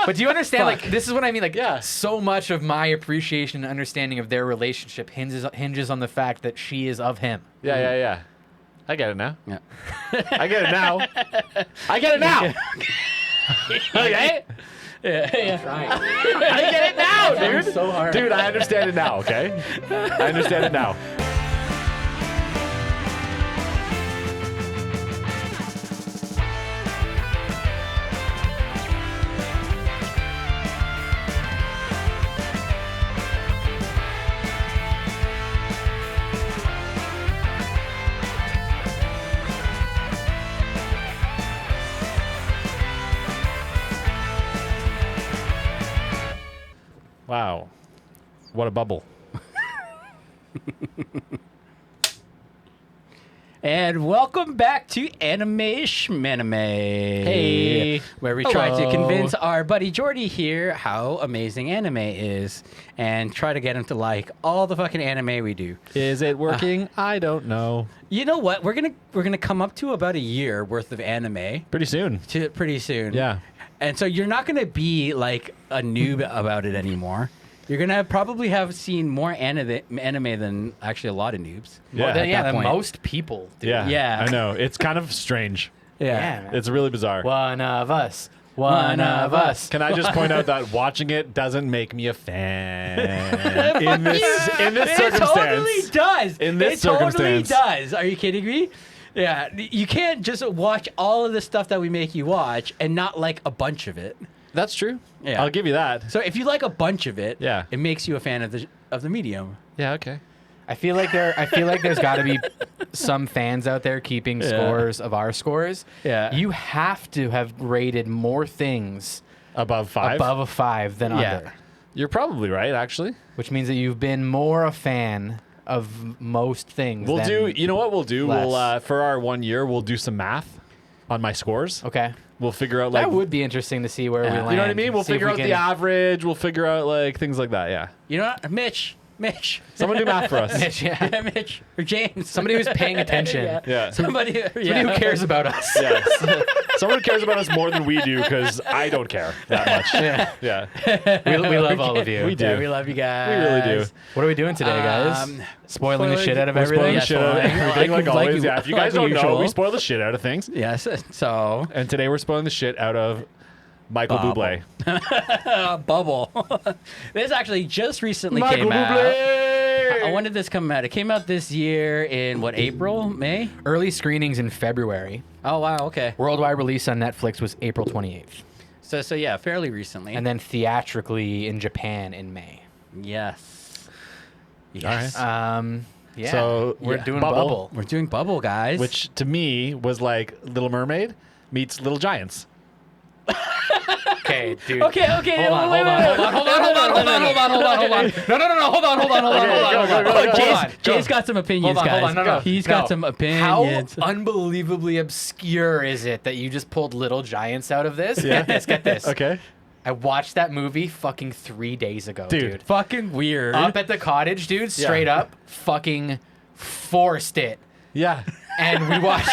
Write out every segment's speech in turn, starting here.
But do you understand? Fuck. Like, this is what I mean. Like, Yeah. so much of my appreciation and understanding of their relationship hinges on the fact that she is of him. Yeah. I get it now. Yeah. I get it now. I get it now. Okay? Yeah. I get it now, dude. So hard. Dude, I understand it now, okay? I understand it now. Wow. What a bubble. And welcome back to Anime Shmanime. Hey. Where we try to convince our buddy Jordy here how amazing anime is and try to get him to like all the fucking anime we do. Is it working? I don't know. You know what? We're gonna come up to about a year worth of anime Pretty soon. pretty soon. Yeah. And so you're not gonna be like a noob about it anymore. You're gonna probably have seen more anime than actually a lot of noobs. Yeah. at that than point. most people do. Yeah. Yeah. I know. It's kind of strange. Yeah. man. It's really bizarre. One of us. One of us. Can I just point out that watching it doesn't make me a fan in this It circumstance? totally does. In this it totally circumstance. does. Are you kidding me? Yeah, you can't just watch all of the stuff that we make you watch and not like a bunch of it. That's true. Yeah. I'll give you that. So if you like a bunch of it, Yeah. it makes you a fan of the medium. Yeah. Okay. I feel like there's got to be some fans out there keeping scores of our scores. Yeah. You have to have rated more things Above 5. above a 5 than Yeah. under, You're probably right, actually. which means that you've been more a fan of most things. We'll than do. You know what we'll do? less. We'll for our 1 year, we'll do some math on my scores. Okay. We'll figure out like That would be interesting to see where we Yeah. land. you know what I mean. We'll See if figure we out can- the average. We'll figure out like things like that. Yeah. You know what? Mitch. Someone do math for us. Mitch, yeah. Yeah, Mitch. Or James. Somebody who's paying attention. Yeah. Yeah. Somebody Somebody who cares about us. Yes. Someone who cares about us more than we do because I don't care that much. Yeah. Yeah. We love all of you. We do. Yeah, we love you guys. We really do. What are we doing today, guys? Spoiling the shit out of We're spoiling everything? the shit out of everything like always. Yeah. If you guys don't know, usual. we spoil the shit out of things. Yes. So, And today we're spoiling the shit out of Michael Bubble. Bublé. Bubble. This actually just recently Michael came out. Bublé. When did this come out? It came out this year in what, April, May? Early screenings in February. Oh wow, okay. Worldwide release on Netflix was April 28th. So yeah, fairly recently. And then theatrically in Japan in May. yes. Yes. Yeah. So, we're yeah, doing Bubble. Bubble. We're doing Bubble, guys. Which to me was like Little Mermaid meets Little Giants. Okay, dude. Okay. Hold on. No. Jay's got some opinions, Hold guys. on. No. He's got some opinions. How unbelievably obscure is it that you just pulled Little Giants out of this? Yeah. Get this. Okay. I watched that movie fucking 3 days ago, Dude. dude. Fucking weird. Up at the cottage, dude, straight up, fucking forced it. Yeah. And we watched.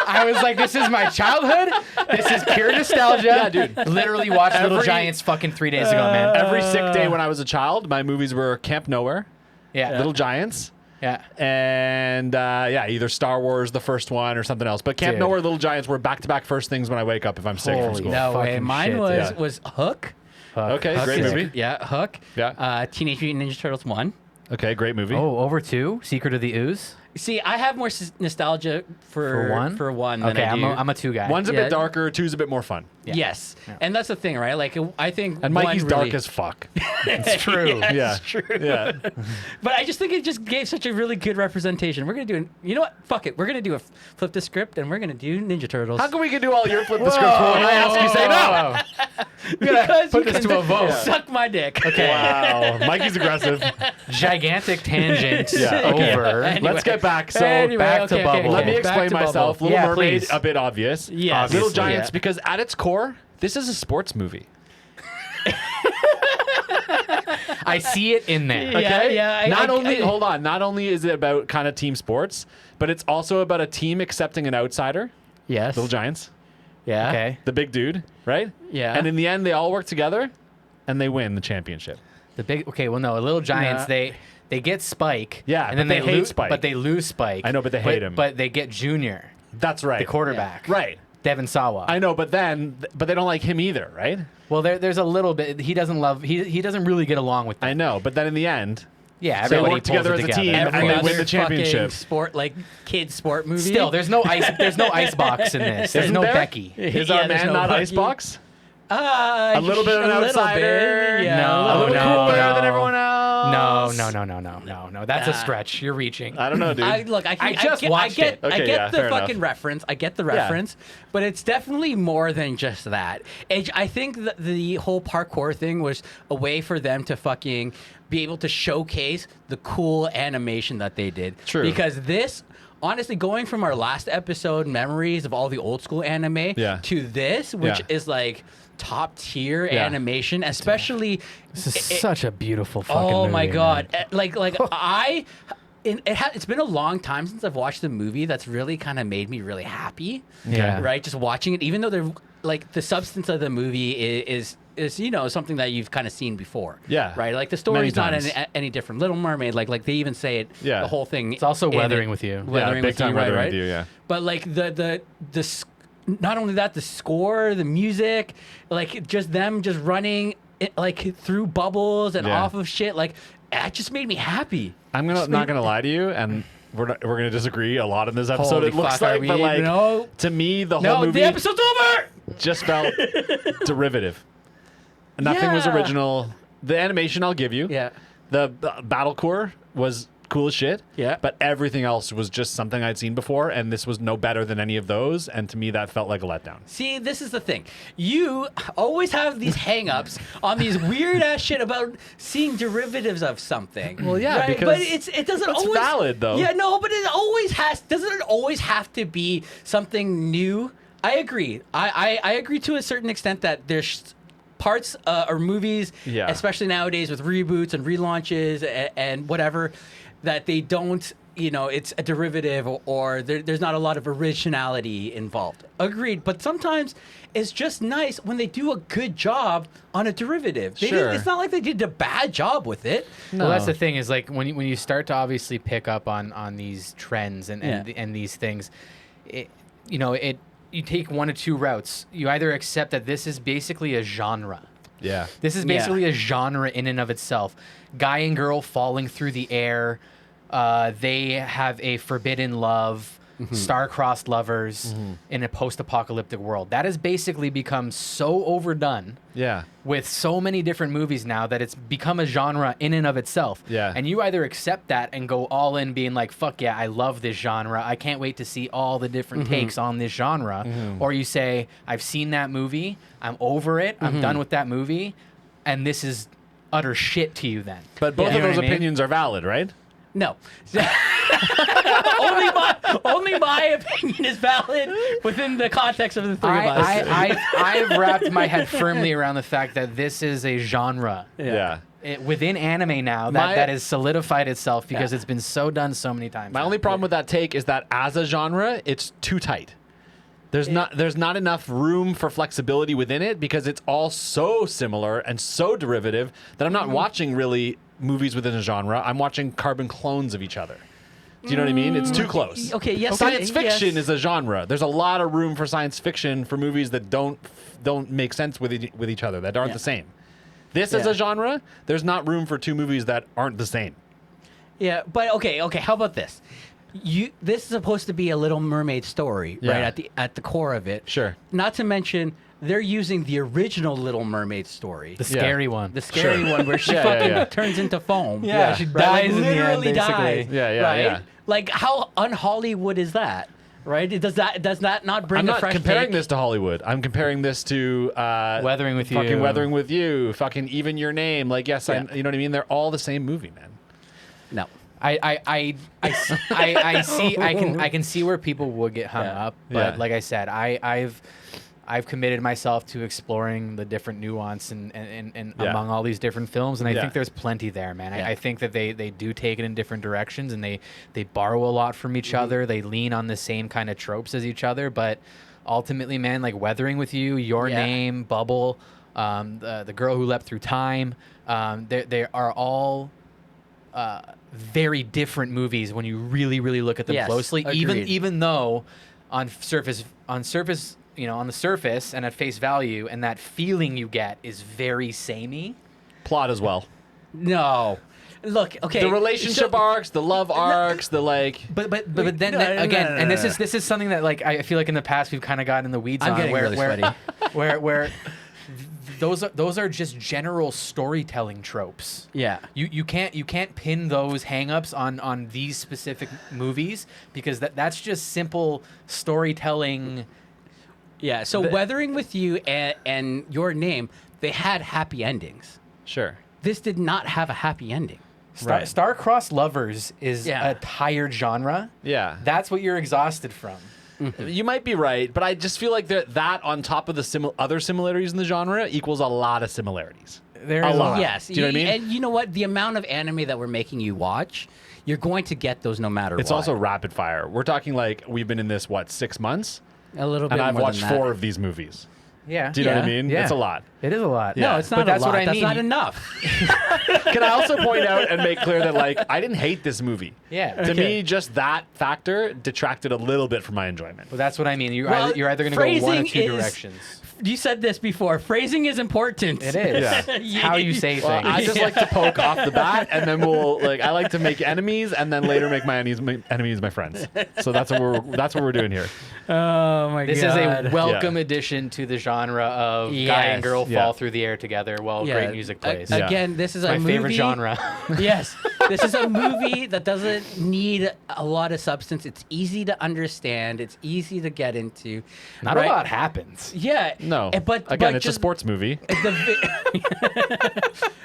I was like, this is my childhood. This is pure nostalgia. Yeah, dude. Literally watched Little Every- Giants fucking 3 days ago, man. Every sick day when I was a child, my movies were Camp Nowhere, Yeah. Little Giants, Yeah. and either Star Wars, the first one, or something else. But Camp Dude. Nowhere, Little Giants were back-to-back first things when I wake up if I'm sick from Holy school. No way. fucking Mine shit, yeah. was Hook. Okay, Hook great is- movie. Yeah, Hook. Yeah. Teenage Mutant Ninja Turtles 1. Okay, great movie. Oh, over 2? Secret of the Ooze? See, I have more nostalgia for one? For one than Okay, I do. I'm a 2 guy. One's a Yeah. bit darker, two's a bit more fun. Yeah. Yes, Yeah. and that's the thing, right? Like, I think And Mikey's one dark really, as fuck. It's true. Yeah, Yeah. it's true. Yeah. But I just think it just gave such a really good representation. We're gonna do, you know what? Fuck it. We're gonna do a flip the script, and we're gonna do Ninja Turtles. How come we can do all your flip the script for when I ask you say no? Because put you this can to a vote. Suck my dick. Okay. Wow. Mikey's aggressive. Gigantic tangent Yeah. over. Anyway. Let's get back. So Anyway, back to okay, Bubble. let me back explain to myself. Bubble. Little Yeah, Mermaid, please. a bit obvious. Yes. Little Obviously, Giants, yeah. because at its core, this is a sports movie. I see it in there. Yeah, Okay? yeah, Hold on. Not only is it about kind of team sports, but it's also about a team accepting an outsider. Yes. Little Giants. Yeah. Okay. the big dude, right? Yeah. And in the end, they all work together, and they win the championship. Little Giants, Yeah. they get Spike. Yeah, and then but they hate Spike. But they lose Spike. I know, but they hate him. But they get Junior, That's right. the quarterback. Right. Devin Sawa. I know, but they don't like him either, right? Well, there's a little bit. He doesn't really get along with them. I know, but then in the end, Yeah, They everybody work pulls together it as a team, Everyone and they does. win the championship. Sport, like kids sport movie. Still, there's no ice box in this. There's Isn't no there? Becky. Is Yeah, our there's man no not Bucky. Icebox? A little bit of an outsider. Yeah. No, A little no, cooler no. than everyone No, else? no. That's a stretch. You're reaching. I don't know, dude. I just watched get, it. I Okay, get yeah, the fair fucking enough. reference. I get the reference, but it's definitely more than just that. I think that the whole parkour thing was a way for them to fucking be able to showcase the cool animation that they did. True. Because this, honestly, going from our last episode memories of all the old school anime Yeah. to this, which Yeah. is like top tier Yeah. animation, especially. This is such a beautiful fucking Oh movie. my god! man. It's been a long time since I've watched a movie that's really kind of made me really happy. Yeah. Right, just watching it, even though they're like the substance of the movie is something that you've kind of seen before. Yeah. Right. Like the story's Many not times. any different. Little Mermaid, like they even say it. Yeah. The whole thing. It's also in Weathering it. with You. Weathering big with time you, Weathering right? with You, yeah. But like not only that, the score, the music, like just them just running like through bubbles and Yeah. off of shit, like it just made me happy. I'm not gonna lie to you, and we're gonna disagree a lot in this episode. Holy It looks fuck, are like, we? but like No. to me, the whole No, movie the episode's over. just felt derivative. Nothing was Yeah. original. The animation, I'll give you. Yeah. The Battlecore was cool as shit. Yeah. But everything else was just something I'd seen before, and this was no better than any of those. And to me, that felt like a letdown. See, this is the thing. You always have these hang-ups on these weird ass shit about seeing derivatives of something. Well, yeah, right? because but it doesn't that's always valid, though. Yeah, no, but doesn't it always have to be something new? I agree. I agree to a certain extent that there's parts or movies, Yeah. especially nowadays with reboots and relaunches and whatever, that they don't, it's a derivative or there's not a lot of originality involved. Agreed. But sometimes it's just nice when they do a good job on a derivative. Sure. It's not like they did a bad job with it. Well, that's the thing is like when you start to obviously pick up on these trends and Yeah. and these things, you take one of two routes. You either accept that this is basically a genre. Yeah. This is basically a genre in and of itself. Guy and girl falling through the air. They have a forbidden love. Star-crossed lovers in a post-apocalyptic world. That has basically become so overdone Yeah. with so many different movies now that it's become a genre in and of itself. Yeah. And you either accept that and go all in being like, fuck yeah, I love this genre. I can't wait to see all the different takes on this genre. Or you say, I've seen that movie. I'm over it. I'm done with that movie. And this is utter shit to you then. But both You of know those what I mean? opinions are valid, right? No. only my opinion is valid within the context of the three of us. I've wrapped my head firmly around the fact that this is a genre. Yeah. Within anime now that has solidified itself because it's been so done so many times. My now. only problem with that take is that as a genre, it's too tight. There's not enough room for flexibility within it because it's all so similar and so derivative that I'm not watching really movies within a genre. I'm watching carbon clones of each other. Do you know what I mean? It's too close. Okay, yes. Science fiction yes. is a genre. There's a lot of room for science fiction for movies that don't make sense with each other, that aren't the same. This as Yeah. a genre, there's not room for two movies that aren't the same. Yeah, but okay. How about this? This is supposed to be a Little Mermaid story, Yeah. right? At the core of it. Sure. Not to mention they're using the original Little Mermaid story, the scary one. the scary one where she Yeah, fucking yeah. turns into foam. Yeah, she Right? dies Like, in the end, literally basically. dies. Yeah, right? yeah. Like how un-Hollywood is that? Right? Does that not bring I'm a not fresh comparing take? this to Hollywood. I'm comparing this to Weathering with You. fucking Weathering with You, fucking Even Your Name. Like, yes, Yeah. you know what I mean. They're all the same movie, man. No. I see I can see where people would get hung Yeah. up, but Yeah. like I said, I've committed myself to exploring the different nuance and Yeah. among all these different films, and I Yeah. think there's plenty there, man. Yeah. I think that they do take it in different directions, and they borrow a lot from each other. They lean on the same kind of tropes as each other, but ultimately, man, like Weathering with You, Your Name, Bubble, the Girl Who Leapt Through Time, they are all very different movies when you really, really look at them closely. Agreed. Even though on the surface and at face value, and that feeling you get is very samey. Plot as well. No. Look, okay. The relationship arcs, the love arcs, the like. But then again, and this is something that like I feel like in the past we've kind of gotten in the weeds I'm on getting really sweaty. where those are just general storytelling tropes. Yeah. You can't pin those hangups on these specific movies because that's just simple storytelling. Yeah. So Weathering with You and Your Name, they had happy endings. Sure. This did not have a happy ending. Right. Star-crossed lovers is a tired genre. Yeah. That's what you're exhausted from. You might be right, but I just feel like that on top of the other similarities in the genre equals a lot of similarities. There's a lot. Yes. Do you know what I mean? And you know what? The amount of anime that we're making you watch, you're going to get those no matter what. It's also rapid fire. We're talking like we've been in this, 6 months? a little bit And I've more watched than that. 4 of these movies. Yeah. Do you know what I mean? Yeah. It's a lot. It is a lot. Yeah. No, it's not But a that's lot. what I That's mean. not enough. Can I also point out and make clear that like I didn't hate this movie. Yeah. To me, just that factor detracted a little bit from my enjoyment. Well, that's what I mean. You're Well, either going to go one or phrasing two is- directions. You said this before. Phrasing is important. It is. Yeah. It's how you say Well, things. I just like to poke off the bat, and then I like to make enemies, and then later make my enemies my friends. So that's what we're doing here. Oh my This god. is a welcome addition to the genre of guy and girl Yeah. fall through the air together while great music plays. Yeah. Again, this is My a movie. favorite genre. Yes, this is a movie that doesn't need a lot of substance. It's easy to understand. It's easy to get into. Not right? a lot happens. Yeah. No, But again, it's a just sports movie.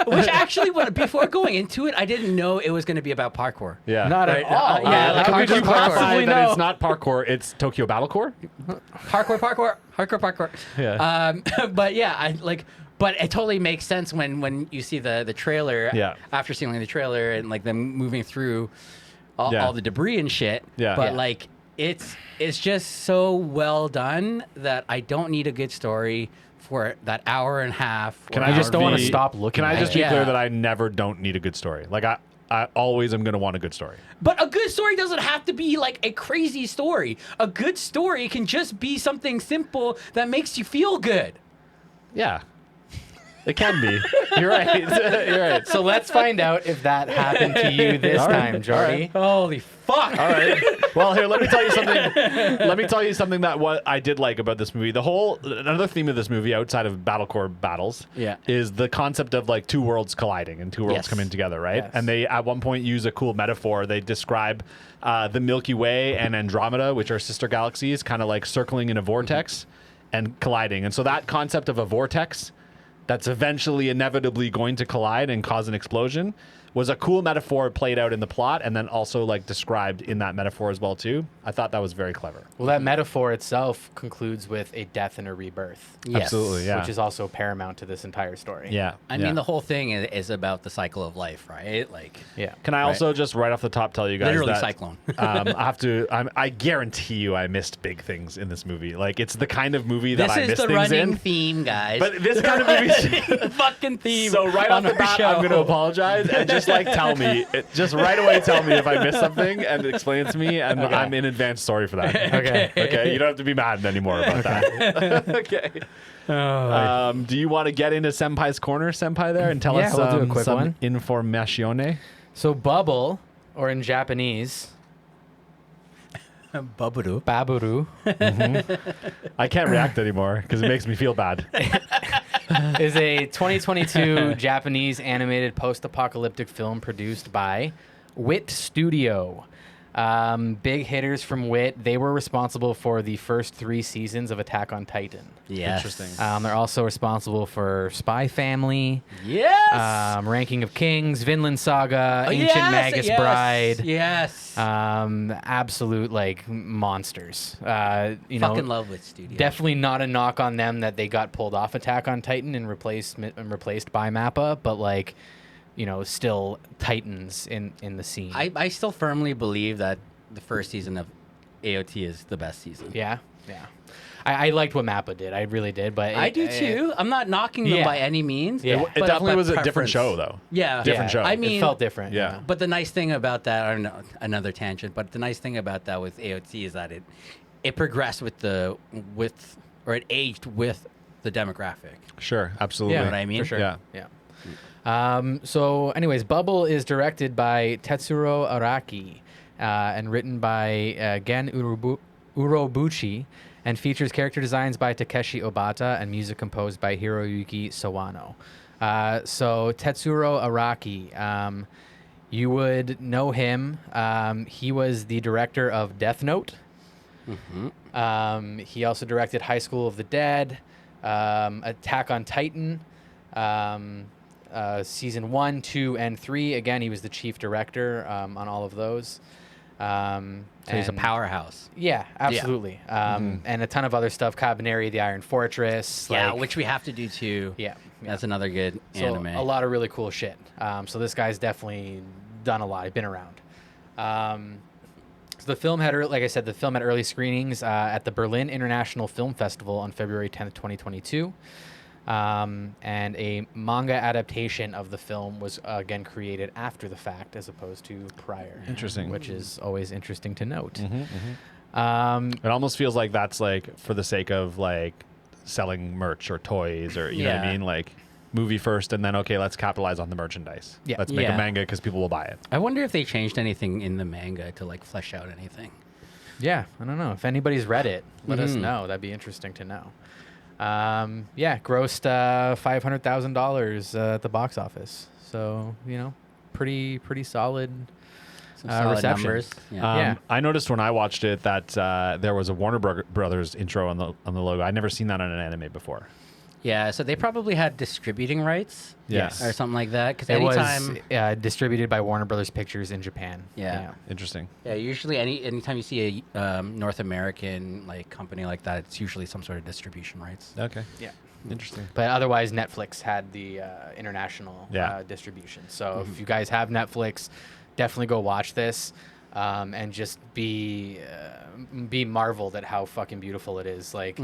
Which actually, before going into it, I didn't know it was going to be about parkour. Yeah. Not Right, at all. yeah, like How hardcore could you parkour. possibly that know? it's not parkour, it's Tokyo Battlecore? Hardcore. Yeah. But yeah, but it totally makes sense when you see the trailer. Yeah. After seeing the trailer and like them moving through all, Yeah. all the debris and shit. Yeah. But Yeah. like it's just so well done that I don't need a good story for that hour and a half. Can or I I just don't want to be- stop looking. Can I at just it. be clear Yeah. that I never don't need a good story? Like I always am going to want a good story. But a good story doesn't have to be like a crazy story. A good story can just be something simple that makes you feel good. Yeah. It can be. You're right. You're right. So let's find out if that happened to you this time, Jordy. Holy fuck. All right. Well, here, let me tell you something. Let me tell you something that what I did like about this movie. Another theme of this movie, outside of Battlecore battles, Yeah. is the concept of like two worlds colliding and two worlds Yes. coming together, right? Yes. And they at one point use a cool metaphor. They describe the Milky Way and Andromeda, which are sister galaxies, kind of like circling in a vortex and colliding. And so that concept of a vortex that's eventually inevitably going to collide and cause an explosion was a cool metaphor played out in the plot and then also like described in that metaphor as well too. I thought that was very clever. Well, that metaphor itself concludes with a death and a rebirth, Yes. Absolutely, yeah. which is also paramount to this entire story. Yeah. I mean, the whole thing is about the cycle of life, right? Like, Yeah. Can I also just right off the top tell you guys literally that cyclone. I guarantee you I missed big things in this movie. Like it's the kind of movie that This I is miss the things running in. theme, guys. But this kind of movie fucking theme. So right off on the our bat, show. I'm going to apologize and just like tell me, just right away tell me if I missed something and explain it to me, and I'm in advance sorry for that. Okay. Okay, you don't have to be mad anymore about that. Okay. Do you want to get into Senpai's corner, Senpai, there, and tell Yeah, us we'll do a quick some one. informazione? So Bubble, or in Japanese, Baburu. Baburu, I can't react anymore because it makes me feel bad. is a 2022 Japanese animated post-apocalyptic film produced by WIT Studio. Big hitters from WIT. They were responsible for the first 3 seasons of Attack on Titan. Yes. Interesting. They're also responsible for Spy Family, Yes. Ranking of Kings, Vinland Saga, Oh, Ancient yes, Magus yes, Bride. Yes. Absolute like monsters. You know, Fucking love with studio. definitely not a knock on them that they got pulled off Attack on Titan and replaced by Mappa, but like, you know, still titans in the scene. I still firmly believe that the first season of AOT is the best season. Yeah. Yeah. I liked what Mappa did. I really did. But I do too. I'm not knocking them Yeah. by any means. Yeah. It but definitely by was a different preference. show, though. Yeah. Different show. I mean, it felt different. Yeah. but the nice thing about that, or no, another tangent, but the nice thing about that with AOT is that it progressed or it aged with the demographic. Sure, absolutely. You know what I mean? For sure. Yeah. So, anyways, Bubble is directed by Tetsuro Araki and written by Gen Urobuchi and features character designs by Takeshi Obata and music composed by Hiroyuki Sawano. So, Tetsuro Araki, you would know him. He was the director of Death Note. He also directed High School of the Dead, Attack on Titan, season 1, 2, and 3. Again, he was the chief director on all of those. So he's a powerhouse. Yeah, absolutely. And a ton of other stuff. Cabaneri, The Iron Fortress. Yeah, like- which we have to do too. Yeah. That's another good So anime. a lot of really cool shit. So this guy's definitely done a lot. He's been around. So the film had, like I said, the film had early screenings at the Berlin International Film Festival on February 10th, 2022. And a manga adaptation of the film was again created after the fact as opposed to prior. Interesting. Which is always interesting to note. It almost feels like that's like for the sake of like selling merch or toys or you know what I Yeah. mean, like movie first and then okay, let's capitalize on the merchandise. Yeah. Let's make Yeah. a manga because people will buy it. I wonder if they changed anything in the manga to like flesh out anything. Yeah, I don't know. If anybody's read it, let us know. That'd be interesting to know. Grossed $500,000 at the box office. So, pretty solid. Some solid reception. numbers. Yeah. I noticed when I watched it that there was a Warner Brothers intro on the logo. I'd never seen that on an anime before. Yeah, so they probably had distributing rights. Yes. Or something like that. Because It anytime. was distributed by Warner Brothers Pictures in Japan. Yeah. Interesting. Yeah, usually anytime you see a North American like company like that, it's usually some sort of distribution rights. Okay. Yeah. Interesting. But otherwise, Netflix had the international distribution. So if you guys have Netflix, definitely go watch this and just be marveled at how fucking beautiful it is. Like,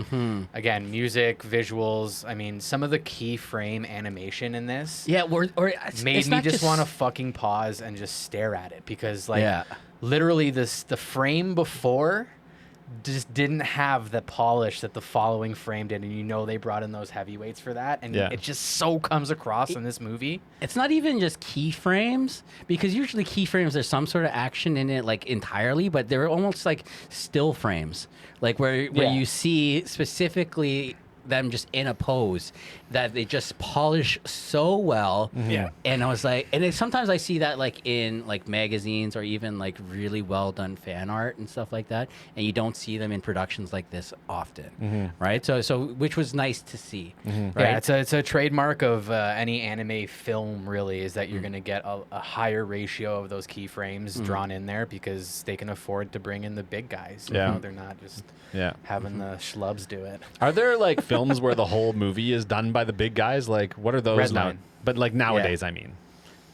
again, music, visuals. I mean, some of the keyframe animation in this Yeah, made me just want to fucking pause and just stare at it because, like, literally the frame before just didn't have the polish that the following frame did, and they brought in those heavyweights for that, and it just so comes across in this movie. It's not even just keyframes, because usually keyframes there's some sort of action in it like entirely, but they're almost like still frames, like where you see specifically them just in a pose that they just polish so well. Yeah. And I was like, sometimes I see that like in like magazines or even like really well done fan art and stuff like that, and you don't see them in productions like this often, right? So which was nice to see, right? Yeah, it's a trademark of any anime film, really, is that you're going to get a higher ratio of those keyframes drawn in there because they can afford to bring in the big guys. They're not just having the schlubs do it. Are there like films where the whole movie is done by the big guys? Like, what are those now? Redline. But like nowadays, I mean,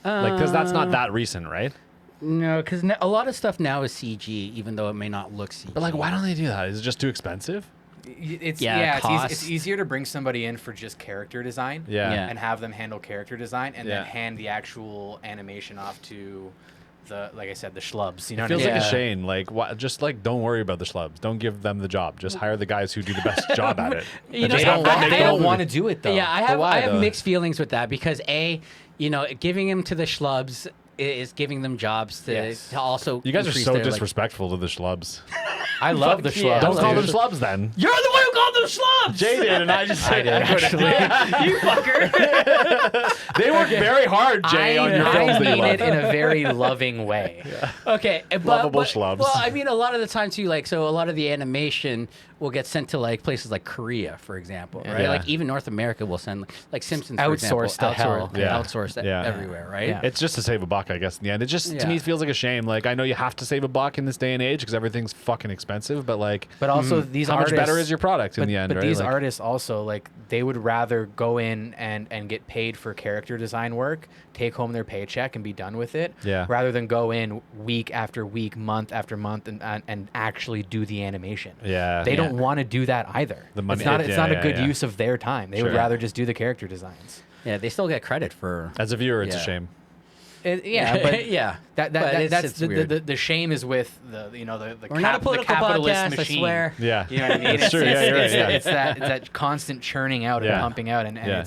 like, because that's not that recent, right? No, because a lot of stuff now is CG, even though it may not look CG. But like, why don't they do that? Is it just too expensive? It's cost. it's easier to bring somebody in for just character design Yeah. and have them handle character design and then Yeah. hand the actual animation off to like I said, the schlubs. You know It what feels I mean? like a shame. Like, just like don't worry about the schlubs. Don't give them the job. Just hire the guys who do the best job at it. You And know, just They have don't, them want, make they the don't movie. want to do it though. Yeah, I why, have though? mixed feelings with that because giving them to the schlubs is giving them jobs to also. You guys are increase so their, like- disrespectful to the schlubs. I love the Fuck yeah. schlubs. Don't call them dude. schlubs then. You're the one who called them schlubs. Jay did, and I just said actually. You fucker. They worked very hard, Jay, on your films I that you mean it love. in a very loving way. Okay, Lovable schlubs. Well, I mean, a lot of the time too, like, so a lot of the animation will get sent to like places like Korea, for example, right? Yeah. Like even North America will send like Simpsons, for example, Outsourced to hell. Yeah. outsourced Yeah. everywhere, right? Yeah. It's just to save a buck, I guess, in the end. It just, to me, it feels like a shame. Like, I know you have to save a buck in this day and age because everything's fucking expensive, but like, But also these how artists, much better is your product in the end, but right? these Like, artists also, like, they would rather go in and get paid for character design work, take home their paycheck and be done with it, Yeah. rather than go in week after week, month after month, and actually do the animation. Yeah. They Yeah. don't want to do that either. The money- it's not yeah, a good yeah. use of their time. They would Sure. rather just do the character designs. Yeah, they still get credit for. as a viewer, it's a Yeah. shame. Yeah, but yeah. But that's it's weird. the shame is with the We're not a the political capitalist podcast, machine. I swear. Yeah. You know what I mean? That's true. Yeah, you're right. Yeah. It's that constant churning out Yeah. and pumping out, and Yeah.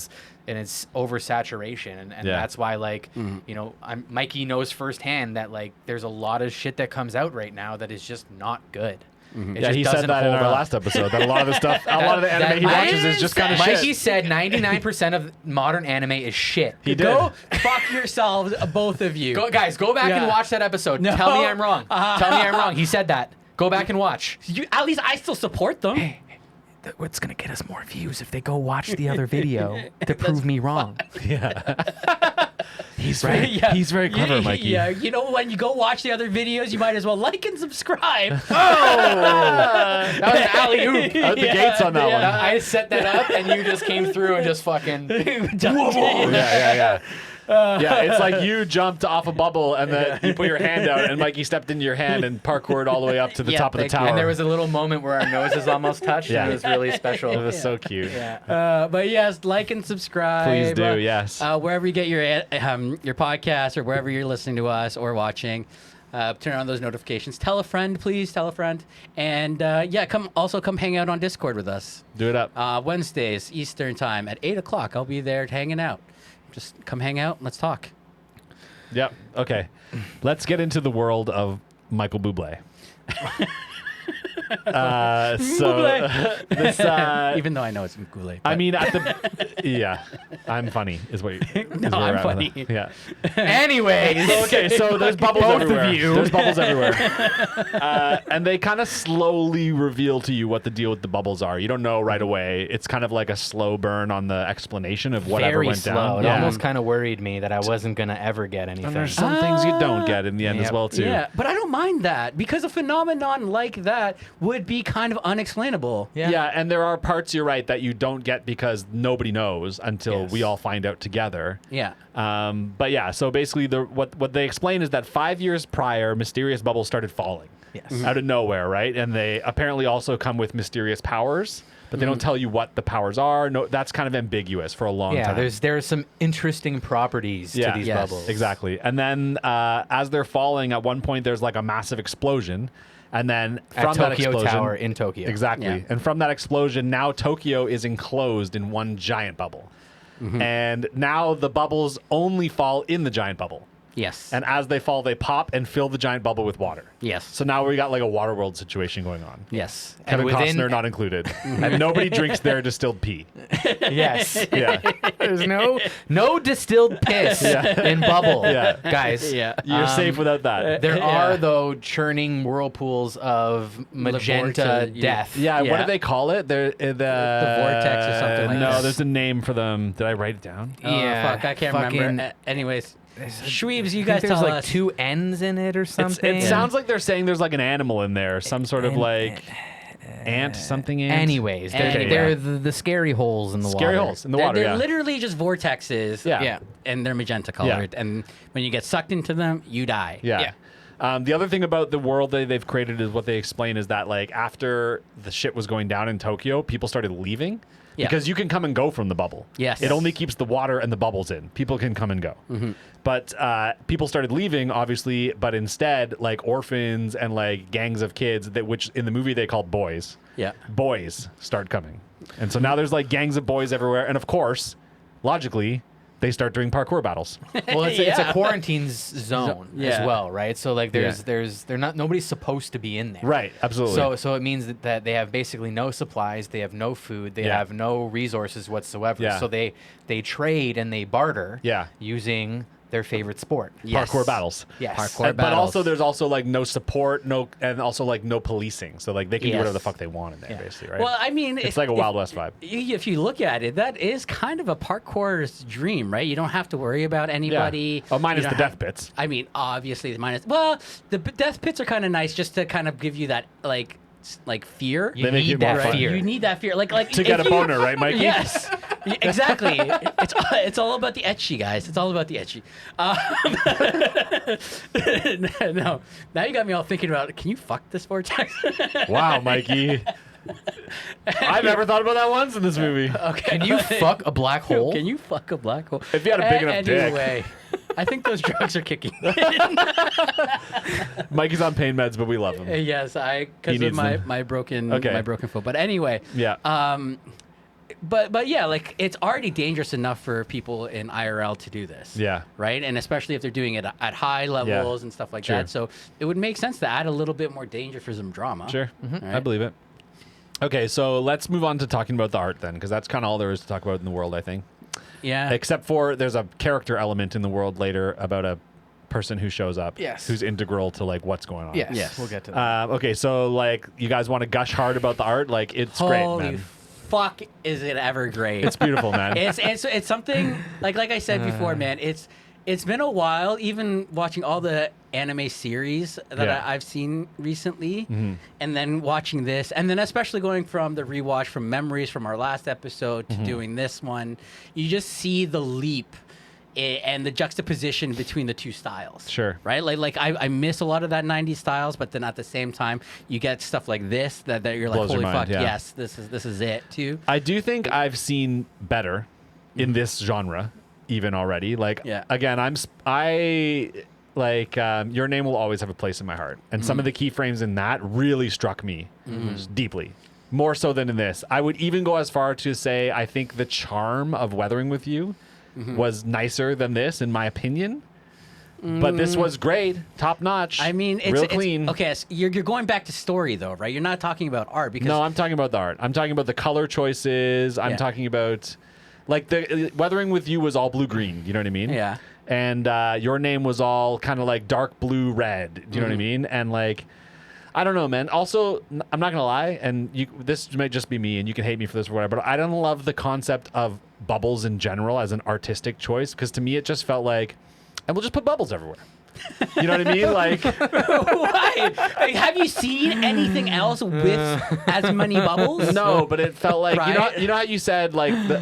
it's oversaturation, and Yeah. that's why, like, you know, Mikey knows firsthand that, like, there's a lot of shit that comes out right now that is just not good. It Yeah, just he doesn't said that in hold our up. last episode, that a lot of the stuff, a lot of the anime he that- watches is just kind of Mikey shit. said 99% of modern anime is shit. He did. Go fuck yourselves, both of you. Go back Yeah. and watch that episode. No. Tell me I'm wrong. Tell me I'm wrong. He said that. Go back and watch. At least I still support them. What's gonna get us more views if they go watch the other video to prove me wrong? He's very clever, Mikey. Yeah, you know, when you go watch the other videos, you might as well like and subscribe. That was an alley-oop. Out the gates on that one. I set that up, and you just came through and just fucking. Yeah. Yeah, it's like you jumped off a bubble and then you put your hand out and Mikey stepped into your hand and parkoured all the way up to the Yeah, top of the thank you. tower. And there was a little moment where our noses almost touched, Yeah. and it was really special. It was so cute. Yeah. But yes, like and subscribe. Please do, yes. Wherever you get your podcast or wherever you're listening to us or watching, turn on those notifications. Tell a friend, please. Tell a friend. And come hang out on Discord with us. Do it up. Wednesdays, Eastern time at 8 o'clock. I'll be there hanging out. Just come hang out. Let's talk. Yep. Okay. Let's get into the world of Michael Bublé. This, Even though I know it's Mugule. I mean, yeah, I'm funny, is what you. No, I'm funny. Yeah. Anyways. Okay, so there's bubbles Both of everywhere. you. There's bubbles everywhere. And they kind of slowly reveal to you what the deal with the bubbles are. You don't know right away. It's kind of like a slow burn on the explanation of whatever Very went slow. down. It almost kind of worried me that I wasn't gonna ever get anything. And there's some things you don't get in the end as well, too. Yeah, but I don't mind that because a phenomenon like that would be kind of unexplainable. Yeah, and there are parts, you're right, that you don't get because nobody knows until Yes. we all find out together. Yeah. But yeah, so basically what they explain is that 5 years prior, mysterious bubbles started falling. Yes. Out of nowhere, right? And they apparently also come with mysterious powers, but they don't tell you what the powers are. No, that's kind of ambiguous for a long time. Yeah, there's some interesting properties to these Yes. bubbles. Exactly. And then as they're falling, at one point there's like a massive explosion. And then from At that Tokyo explosion, Tower in Tokyo. Exactly. Yeah. And from that explosion, now Tokyo is enclosed in one giant bubble. And now the bubbles only fall in the giant bubble. Yes. And as they fall, they pop and fill the giant bubble with water. yes. So now we got like a water world situation going on. yes. Kevin within- Costner not included. And nobody drinks their distilled pee. Yes. Yeah. There's no distilled piss in bubble. Yeah. Guys. Yeah. You're safe without that. There Yeah. are, though, churning whirlpools of magenta yeah. death. Yeah, what Yeah. do they call it? They're the vortex or something like no, that. there's a name for them. Did I write it down? Yeah, Fuck, I can't fucking- remember. Anyways, Shweebs, you I guys think there's tell like us. 2 N's in it or something. It sounds like they're saying there's like an animal in there, some sort of like ant, something ant. Anyways, they're, Okay, they're yeah. the scary holes in the Scary water. holes in the They're, water. they're Yeah. literally just vortexes. Yeah. Yeah. And they're magenta colored. And when you get sucked into them, you die. Yeah. The other thing about the world they've created is what they explain is that like after the shit was going down in Tokyo, people started leaving Yeah. because you can come and go from the bubble. Yes. It only keeps the water and the bubbles in. People can come and go. But people started leaving, obviously, but instead, like orphans and like gangs of kids, which in the movie they called boys. Yeah. Boys start coming. And so now there's like gangs of boys everywhere. And of course, logically, they start doing parkour battles. Well, it's a Yeah. quarantine zone Yeah. as well, right? So like nobody's supposed to be in there. Right, absolutely. So it means that they have basically no supplies, they have no food, they Yeah. have no resources whatsoever. Yeah. So they trade and they barter Yeah. using their favorite sport. Yes. Parkour battles. Yes. Parkour But also, battles. there's also like no support, and also like no policing. So like they can do whatever the fuck they want in there, basically, right? Well, I mean, it's like a Wild West vibe. If you look at it, that is kind of a parkour's dream, right? You don't have to worry about anybody. Oh, minus You the don't death pits. I mean, obviously, the minus. Well, the death pits are kind of nice just to kind of give you that like fear. You They make need it more that fun. fear. You need that fear, like To if get a you- boner, right, Mikey? Yes, exactly. It's all about the etchy, guys. It's all about the etchy. No, now you got me all thinking about. Can you fuck this vortex? Wow, Mikey. I've never thought about that once in this movie. Okay. Can you fuck a black hole? Can you fuck a black hole? If you had a big enough dick. Anyway, I think those drugs are kicking. Mikey's on pain meds, but we love him. Yes, He because of needs my, them. my broken Okay. my broken foot. But anyway, Yeah. but yeah, like it's already dangerous enough for people in IRL to do this. Yeah. Right, and especially if they're doing it at high levels and stuff like Sure. that. So it would make sense to add a little bit more danger for some drama. Sure. Right. I believe it. Okay, so let's move on to talking about the art then, because that's kind of all there is to talk about in the world, I think. Yeah. Except for there's a character element in the world later about a person who shows up, Yes. who's integral to like what's going on. Yes, we'll get to that. Okay, so like you guys want to gush hard about the art? Like it's great, Holy man. fuck, is it ever great? It's beautiful, man. It's something like I said before, man. It's been a while, even watching all the anime series that Yeah. I've seen recently, and then watching this, and then especially going from the rewatch from memories from our last episode to doing this one, you just see the leap and the juxtaposition between the two styles. Sure. Right? Like I miss a lot of that 90s styles, but then at the same time, you get stuff like this that you're like, Blows your holy mind, fuck, yeah. yes, this is it too. I do think I've seen better in this genre, even already. Like, Yeah. again, Your Name Will Always Have a Place in My Heart. And some of the keyframes in that really struck me deeply. More so than in this. I would even go as far to say I think the charm of Weathering With You was nicer than this, in my opinion. But this was great, top notch. I mean, real clean. Okay, so you're going back to story though, right? You're not talking about art because No, I'm talking about the art. I'm talking about the color choices. I'm Yeah. talking about, like, the Weathering With You was all blue-green. You know what I mean? Yeah. And Your Name was all kind of like dark blue-red. Do you know what I mean? And like, I don't know, man. Also, I'm not gonna lie, and this might just be me, and you can hate me for this or whatever, but I don't love the concept of bubbles in general as an artistic choice, because to me it just felt like, and we'll just put bubbles everywhere. You know what I mean? Like, Why? Like, have you seen anything else with as many bubbles? no, but it felt like Right? you know how you said like the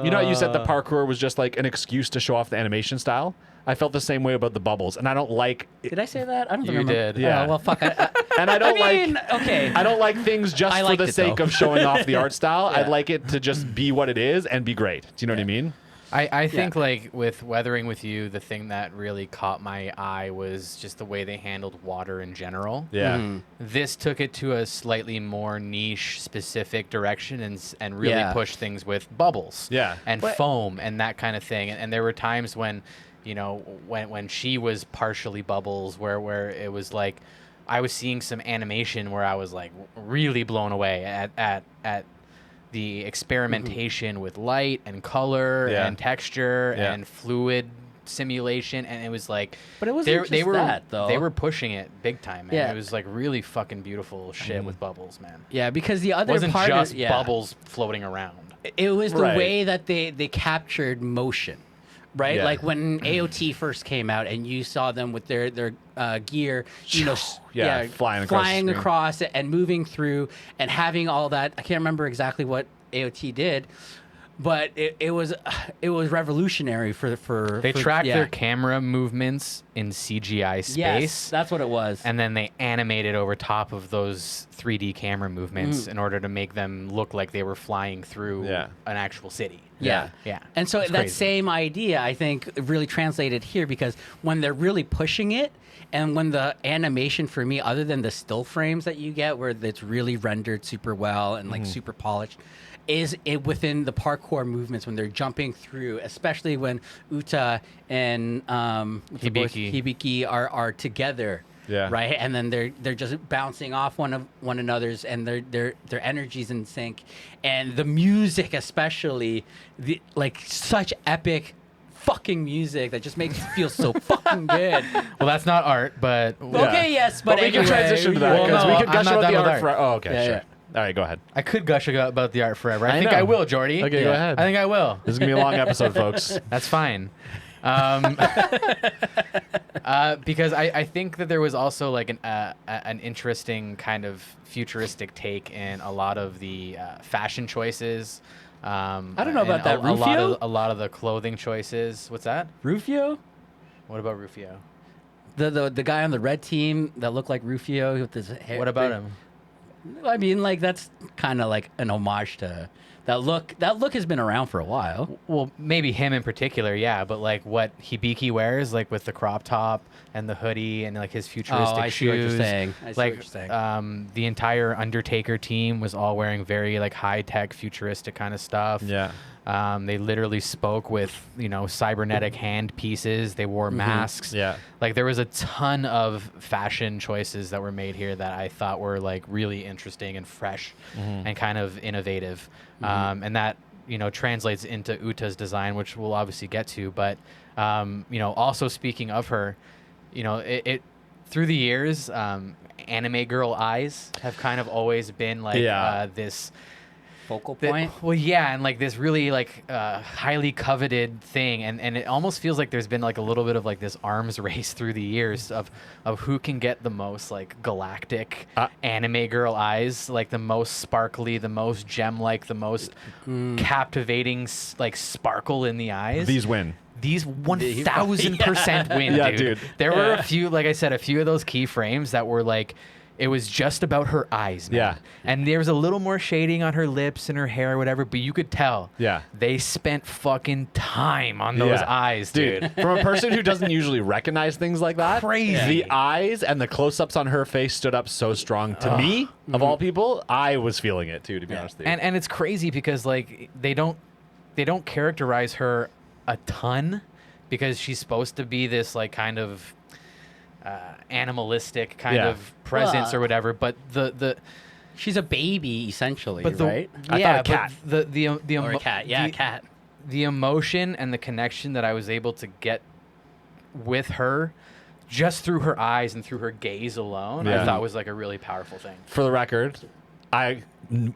you know how you said the parkour was just like an excuse to show off the animation style. I felt the same way about the bubbles, and I don't like. Did I say that? I don't You remember. did. Yeah. Oh, well, fuck. And I don't I mean, like. okay. I don't like things just I for liked the it, sake though. of showing off the art style. Yeah. I'd like it to just be what it is and be great. Do you know what I mean? I think like with Weathering With You, the thing that really caught my eye was just the way they handled water in general. Yeah. This took it to a slightly more niche, specific direction and really Yeah. pushed things with bubbles, Yeah. and But- foam and that kind of thing. And there were times when, you know, when she was partially bubbles, where it was like, I was seeing some animation where I was like really blown away at the experimentation with light and color Yeah. and texture Yeah. and fluid simulation, and it was like, But it wasn't they just were that, though. they were pushing it big time, man. Yeah. It was like really fucking beautiful shit with bubbles, man. Yeah, because the other It wasn't part just is, yeah, bubbles floating around. It was the Right. way that they captured motion, right? Yeah. Like when AOT first came out, and you saw them with their gear, you know, Yeah, flying across the screen. across it and moving through, and having all that. I can't remember exactly what AOT did, but it was revolutionary for They tracked yeah. their camera movements in CGI space. Yes, that's what it was. And then they animated over top of those 3D camera movements in order to make them look like they were flying through Yeah. an actual city. Yeah. Yeah. And so It's that crazy. same idea, I think, really translated here, because when they're really pushing it, and when the animation for me, other than the still frames that you get where it's really rendered super well and like super polished, is it within the parkour movements when they're jumping through, especially when Uta and what's the boy's- Hibiki are together. Yeah. Right, and then they're just bouncing off one another's, and their energies in sync, and the music especially, like such epic fucking music that just makes it feel so fucking good. Well, that's not art, but Okay, yes, but we anyway, can transition to that Well, because no, we could I'm gush not about done the with art art. for. Oh, okay, Yeah, sure. yeah. All right, go ahead. I could gush about the art forever. I think know. I will, Jordy. Okay, go ahead. I think I will. This is gonna be a long episode, folks. That's fine. Because I think that there was also like an interesting kind of futuristic take in a lot of the fashion choices. I don't know about that. A lot Rufio? of, a lot of the clothing choices. What's that? Rufio? What about Rufio? The guy on the red team that looked like Rufio with his hair. What about him? I mean, like that's kind of like an homage to that look. That look has been around for a while. Well, maybe him in particular, yeah. But like what Hibiki wears, like with the crop top and the hoodie and like his futuristic I see what you're shoes. saying. I see Like what you're saying. the entire Undertaker team was all wearing very like high tech, futuristic kind of stuff. Yeah. They literally spoke with cybernetic hand pieces. They wore masks. Yeah. Like there was a ton of fashion choices that were made here that I thought were like really interesting and fresh and kind of innovative. And that translates into Uta's design, which we'll obviously get to. But also speaking of her, it through the years, anime girl eyes have kind of always been like this. Focal point. Well, yeah, and like this really like highly coveted thing, and it almost feels like there's been like a little bit of like this arms race through the years of who can get the most like galactic anime girl eyes, like the most sparkly, the most gem-like, the most captivating like sparkle in the eyes. These win. These 1000% win, Yeah, dude. dude. There were a few, like I said, a few of those key frames that were like. It was just about her eyes, man. Yeah. And there was a little more shading on her lips and her hair or whatever, but you could tell. Yeah. They spent fucking time on those eyes, dude. From a person who doesn't usually recognize things like that, Crazy. The eyes and the close-ups on her face stood up so strong. To me, of all people, I was feeling it too, to be honest with you. And it's crazy because like they don't characterize her a ton because she's supposed to be this like kind of animalistic kind of presence or whatever, but the She's a baby essentially, but the right? I thought a cat. But the Or a cat. Yeah, a cat. The emotion and the connection that I was able to get with her just through her eyes and through her gaze alone, I thought was like a really powerful thing. For the record, I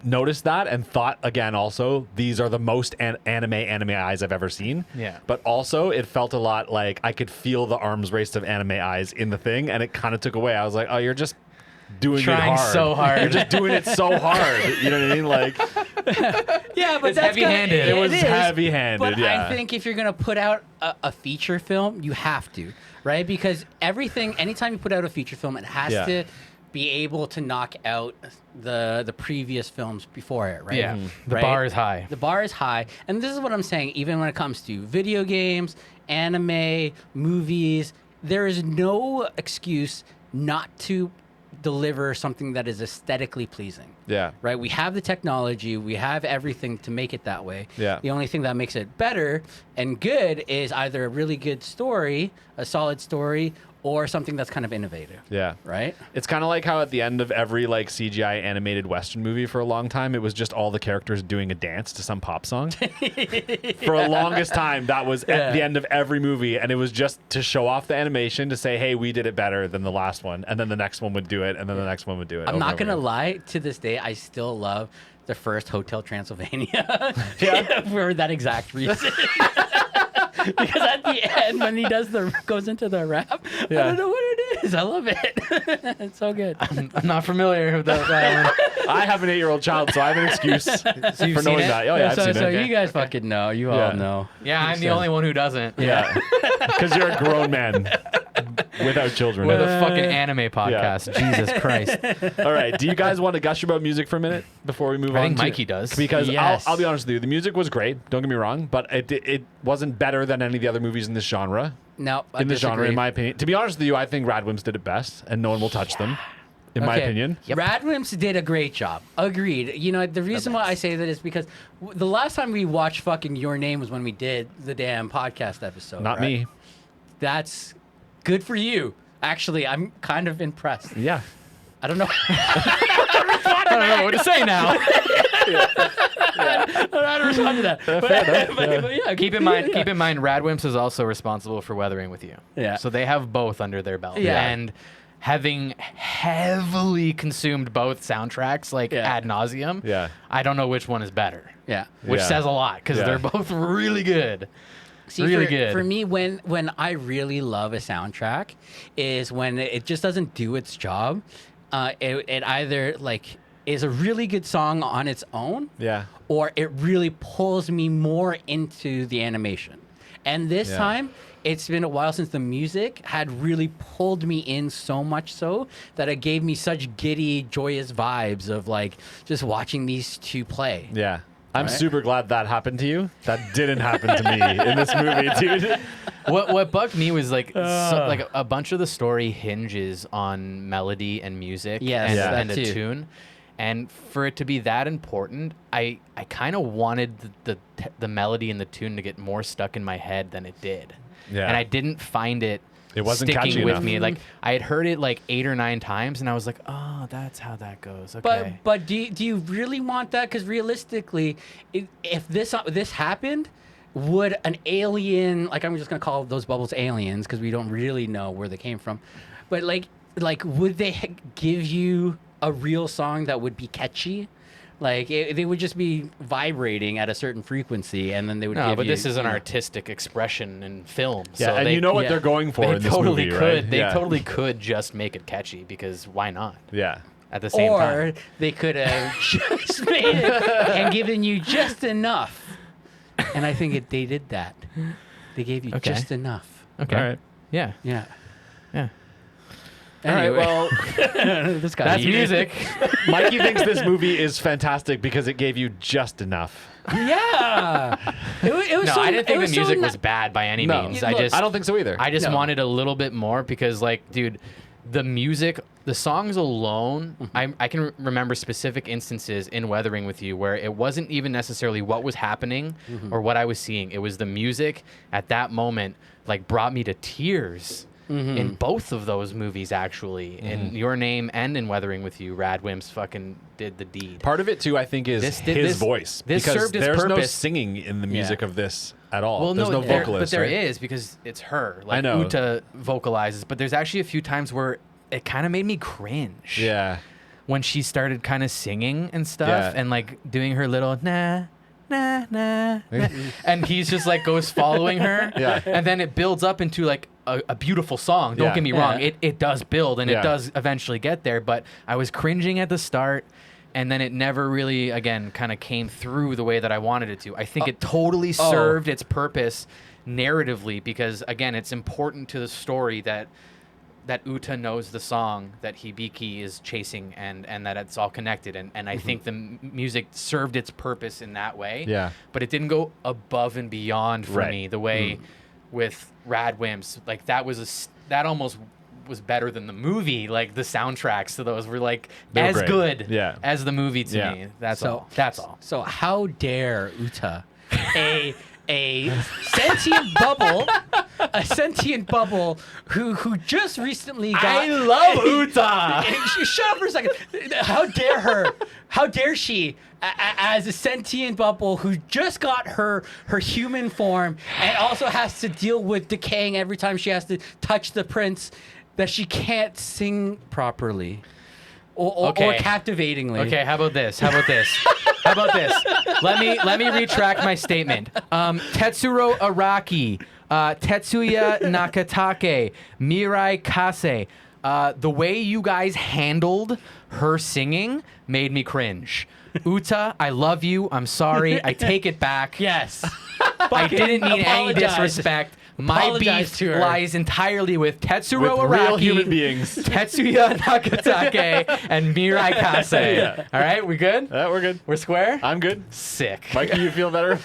noticed that and thought again also these are the most anime eyes I've ever seen. Yeah. But also it felt a lot like I could feel the arms race of anime eyes in the thing, and it kind of took away. I was like, oh, you're just doing Trying it hard. so hard. You're just doing it so hard. You know what I mean? Like Yeah, but It's that's heavy-handed. it was is, heavy-handed. But yeah. I think if you're gonna put out a feature film, you have to, right? Because anytime you put out a feature film, it has to be able to knock out the previous films before it, right? Yeah. The Right? bar is high. The bar is high, and this is what I'm saying. Even when it comes to video games, anime, movies, there is no excuse not to deliver something that is aesthetically pleasing. Yeah. Right? We have the technology, we have everything to make it that way. Yeah. The only thing that makes it better and good is either a really good story, a solid story, or something that's kind of innovative. Yeah. Right? It's kind of like how at the end of every like CGI animated Western movie for a long time, it was just all the characters doing a dance to some pop song. For a longest time, that was at the end of every movie, and it was just to show off the animation to say, "Hey, we did it better than the last one," and then the next one would do it, and then the next one would do it. I'm over not and going to over lie, to this day, I still love the first Hotel Transylvania Yeah. for that exact reason. Because at the end, when he goes into the rap, I don't know what it is. I love it. It's so good. I'm not familiar with that one. again. I have an 8-year-old child, so I have an excuse you've for seen knowing it? that. Oh yeah, I've so seen so it. you guys fucking know. You all know. Yeah, I'm the only one who doesn't. Yeah, because you're a grown man without children. With a fucking anime podcast. Jesus Christ. All right, do you guys want to gush about music for a minute before we move on? I think to- Mikey does. Because Yes. I'll be honest with you, the music was great. Don't get me wrong, but it wasn't better than any of the other movies in this genre. No, I In this genre, disagree. in my opinion. To be honest with you, I think Radwimps did it best, and no one will touch them. In my Okay. opinion. Radwimps did a great job. Agreed. You know, the reason why I say that is because the last time we watched fucking Your Name was when we did the damn podcast episode. Not right? me. That's good for you. Actually, I'm kind of impressed. Yeah. I don't know. I don't know what to say now. I don't know how to respond to that. But yeah, Keep in mind, Radwimps is also responsible for Weathering with You. Yeah. So they have both under their belt. Yeah. And having heavily consumed both soundtracks ad nauseum, I don't know which one is better. Yeah. Which says a lot because they're both really good. See, really good. For me, when I really love a soundtrack is when it just doesn't do its job. It either like is a really good song on its own, or it really pulls me more into the animation. And this time, it's been a while since the music had really pulled me in so much so that it gave me such giddy, joyous vibes of like just watching these two play. Yeah. I'm Right? super glad that happened to you. That didn't happen to me in this movie, dude. What bugged me was like a bunch of the story hinges on melody and music and a tune. And for it to be that important, I kind of wanted the melody and the tune to get more stuck in my head than it did. Yeah. And I didn't find it wasn't catchy sticking with enough. me. Like I had heard it like 8 or 9 times, and I was like, "Oh, that's how that goes." Okay. But do you really want that? Because realistically, if this happened, would an alien, like I'm just gonna call those bubbles aliens because we don't really know where they came from, but like would they give you a real song that would be catchy? Like they would just be vibrating at a certain frequency, and then they would. No, but this is an artistic expression in film. Yeah, so and you know what they're going for they in this totally movie, could. right? They totally could just make it catchy because why not? Yeah. At the same time. Or they could have just made it and given you just enough. And I think they did that. They gave you just enough. Okay. All right. Yeah. Yeah. Yeah. Anyway. All right, well, this guy. That's music. Mikey thinks this movie is fantastic because it gave you just enough. Yeah. It was No, so, I didn't think the so music was bad by any means. Look, I don't think so either. I just No. wanted a little bit more because, like, dude, the music, the songs alone, I can remember specific instances in Weathering with You where it wasn't even necessarily what was happening or what I was seeing. It was the music at that moment, like, brought me to tears. In both of those movies, actually, in Your Name and in Weathering with You, Radwimps fucking did the deed. Part of it too, I think, is his voice. This because served its there's no purpose. singing in the music of this at all. Well, there's no vocalist, but there right? is because it's her. Like I know. Uta vocalizes, but there's actually a few times where it kind of made me cringe. Yeah. When she started kind of singing and stuff Yeah. and like doing her little nah. Nah, nah, nah. And he's just like goes following her. Yeah. And then it builds up into like a beautiful song. Don't Yeah. get me wrong. Yeah. It does build and Yeah. it does eventually get there. But I was cringing at the start. And then it never really, again, kind of came through the way that I wanted it to. I think it totally served its purpose narratively because, again, it's important to the story that Uta knows the song that Hibiki is chasing and that it's all connected. And I think the music served its purpose in that way. Yeah. But it didn't go above and beyond for Right. me the way with Radwimps. Like, that almost was better than the movie. Like, the soundtracks to those were like They were as great. good Yeah. as the movie to Yeah. me. That's So- all. That's all. So how dare Uta, a sentient bubble, who just recently got. I love Uta. Shut up for a second. How dare her? How dare she, as a sentient bubble who just got her human form and also has to deal with decaying every time she has to touch the prince, that she can't sing properly or captivatingly. Okay, how about this? How about this? Let me retract my statement. Tetsuro Araki, Tetsuya Nakatake, Mirai Kase. The way you guys handled her singing made me cringe. Uta, I love you. I'm sorry. I take it back. Yes. I didn't mean any apologize. disrespect. My Apologize beef to her. lies entirely with Tetsuro With Araki, real human beings. Tetsuya Nakatake, and Mirai Kase. All right, we good? We're good. We're square? I'm good. Sick. Mikey, you feel better?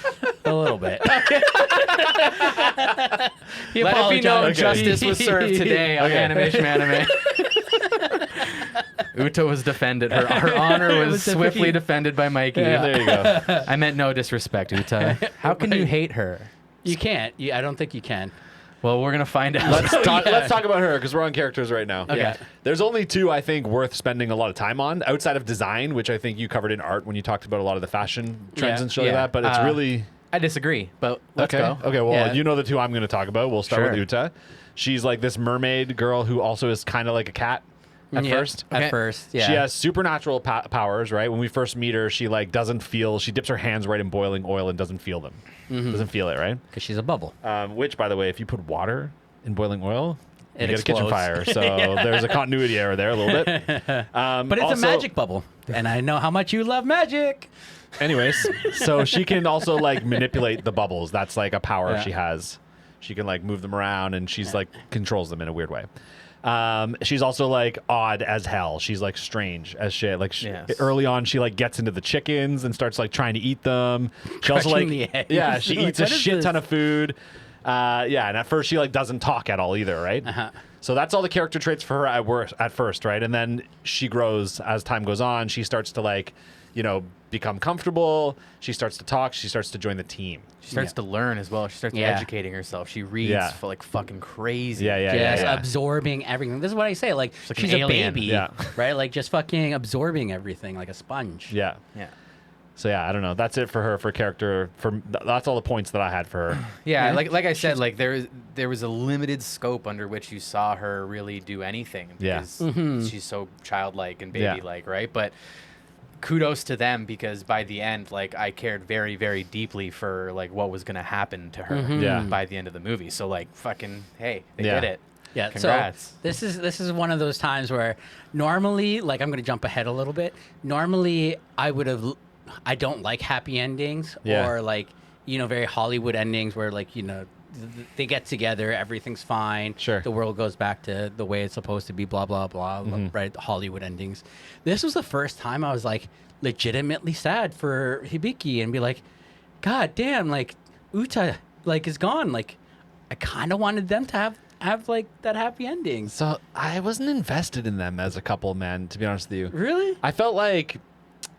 A little bit. He Let it be known apologized. justice was served today on Okay. Anime Shmanime. Uta was defended. Her honor was swiftly defended by Mikey. There you go. I meant no disrespect, Uta. How can you hate her? You can't. I don't think you can. Well, we're gonna find out. Let's talk about her because we're on characters right now. Okay. Yeah. There's only two I think worth spending a lot of time on outside of design, which I think you covered in art when you talked about a lot of the fashion trends Yeah. and shit like Yeah. that. But it's really I disagree, but let's okay. go. Okay, well, Yeah. you know the two I'm going to talk about. We'll start Sure. with Uta. She's like this mermaid girl who also is kind of like a cat at Yeah. first. Okay. At first, yeah. She has supernatural powers, right? When we first meet her, she like doesn't feel. She dips her hands right in boiling oil and doesn't feel them. Doesn't feel it, right? because she's a bubble. Which, by the way, if you put water in boiling oil, you It get a kitchen explodes. fire. So there's a continuity error there a little bit. But it's also- a magic bubble, and I know how much you love magic. Anyways, so she can also like manipulate the bubbles. That's like a power Yeah. she has. She can like move them around and she's like controls them in a weird way. She's also like odd as hell. She's like strange as shit. Like Yes. early on, she like gets into the chickens and starts like trying to eat them. She also Crushing like the eggs. yeah, she Like, eats a what is shit this? ton of food. Yeah, and at first she like doesn't talk at all either, right? Uh-huh. So that's all the character traits for her at first, right? And then she grows as time goes on. She starts to like, you know, become comfortable. She starts to talk. She starts to join the team. She starts to learn as well. She starts Yeah. educating herself. She reads Yeah. for like fucking crazy. Yeah, Just yeah. absorbing everything. This is what I say. Like like she's an a alien. baby, Yeah. right? Like just fucking absorbing everything like a sponge. Yeah. Yeah. So yeah, I don't know. That's it for her for character. That's all the points that I had for her. Yeah, Yeah. like I said, like there was a limited scope under which you saw her really do anything Yeah. because she's so childlike and baby-like, right? But kudos to them because by the end, like I cared very, very deeply for like what was gonna happen to her Yeah. by the end of the movie. So like fucking hey, they Yeah. did it. Yeah, Congrats. so this is one of those times where normally, like I'm going to jump ahead a little bit. Normally, I don't like happy endings Yeah. or like, you know, very Hollywood endings where like, you know, they get together, everything's fine. Sure. The world goes back to the way it's supposed to be, blah, blah, blah, right? Hollywood endings. This was the first time I was like legitimately sad for Hibiki and be like, God damn, like Uta like is gone. Like I kind of wanted them to have like that happy ending. So I wasn't invested in them as a couple, man. To be honest with you, Really? I felt like,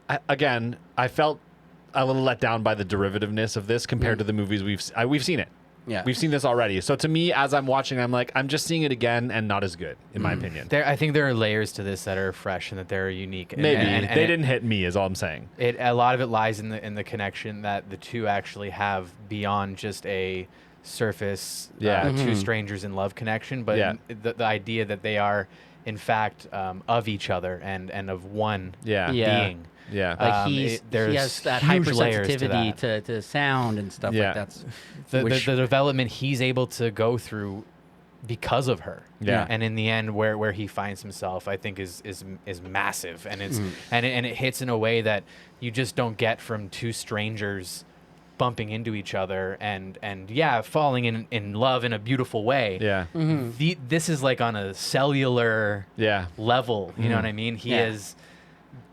I felt a little let down by the derivativeness of this compared to the movies we've seen it. Yeah. We've seen this already. So to me, as I'm watching, I'm like, I'm just seeing it again and not as good, in my opinion. I think there are layers to this that are fresh and that they're unique. And- Maybe and they it- didn't hit me, is all I'm saying. A lot of it lies in the connection that the two actually have beyond just a surface Yeah. two strangers in love connection, but Yeah. the idea that they are in fact of each other and of one Yeah. Yeah. being. Yeah. Like he he has that huge layers to hypersensitivity that. to sound and stuff Yeah. like that. The which- development he's able to go through because of her. Yeah. And in the end where he finds himself, I think is massive and it's and it hits in a way that you just don't get from two strangers bumping into each other and yeah, falling in love in a beautiful way. Yeah. This is like on a cellular Yeah. level, you know what I mean? He Yeah. is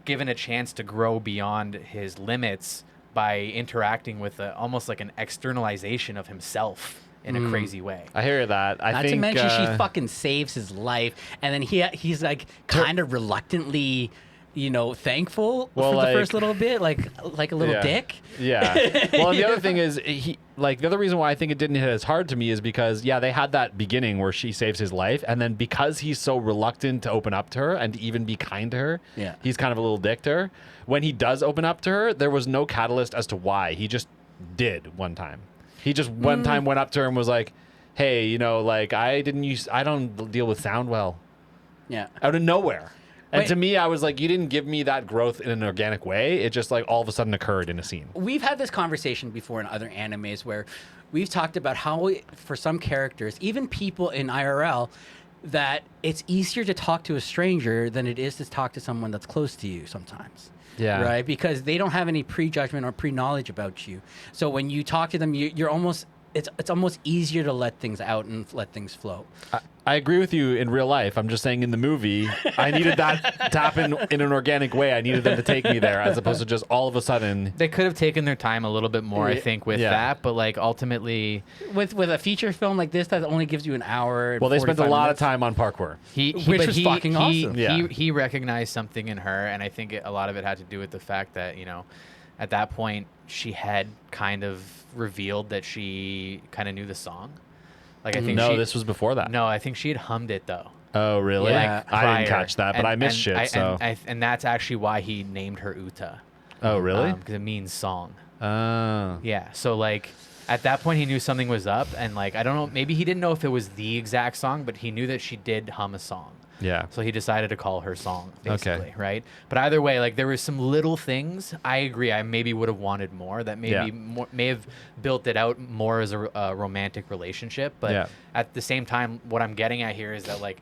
given a chance to grow beyond his limits by interacting with almost like an externalization of himself in a crazy way. I hear that. I Not think to mention she fucking saves his life, and then he's like kind of reluctantly, you know, thankful Well, for like- the first little bit, like a little Yeah. dick. Yeah. Well, and the other thing is, the other reason why I think it didn't hit as hard to me is because, yeah, they had that beginning where she saves his life, and then because he's so reluctant to open up to her and even be kind to her, Yeah. he's kind of a little dick to her. When he does open up to her, there was no catalyst as to why. He just did one time. He just one time went up to her and was like, "Hey, you know, like I don't deal with sound well." Yeah. Out of nowhere. And Wait. to me, I was like, you didn't give me that growth in an organic way. It just like all of a sudden occurred in a scene. We've had this conversation before in other animes where we've talked about how for some characters, even people in IRL, that it's easier to talk to a stranger than it is to talk to someone that's close to you sometimes. Yeah. Right? Because they don't have any prejudgment or pre-knowledge about you. So when you talk to them, you're almost it's almost easier to let things out and let things flow. I agree with you in real life. I'm just saying in the movie, I needed that to happen in an organic way. I needed them to take me there as opposed to just all of a sudden. They could have taken their time a little bit more, I think, with Yeah. that, but like ultimately With a feature film like this that only gives you an hour. And Well, they spent a 45 lot minutes. of time on parkour. Which was fucking awesome. Yeah. He recognized something in her, and I think a lot of it had to do with the fact that, you know, at that point she had kind of revealed that she kind of knew the song. Like I think No, this was before that. No, I think she had hummed it though. Oh, really? Yeah. I prior. didn't catch that, but I missed shit. And that's actually why he named her Uta. Oh, really? Because it means song. Oh. Yeah. So like at that point he knew something was up, and like I don't know, maybe he didn't know if it was the exact song, but he knew that she did hum a song. Yeah. So he decided to call her song, basically, Okay. right? But either way, like there were some little things. I agree. I maybe would have wanted more. That maybe may have built it out more as a romantic relationship. But at the same time, what I'm getting at here is that like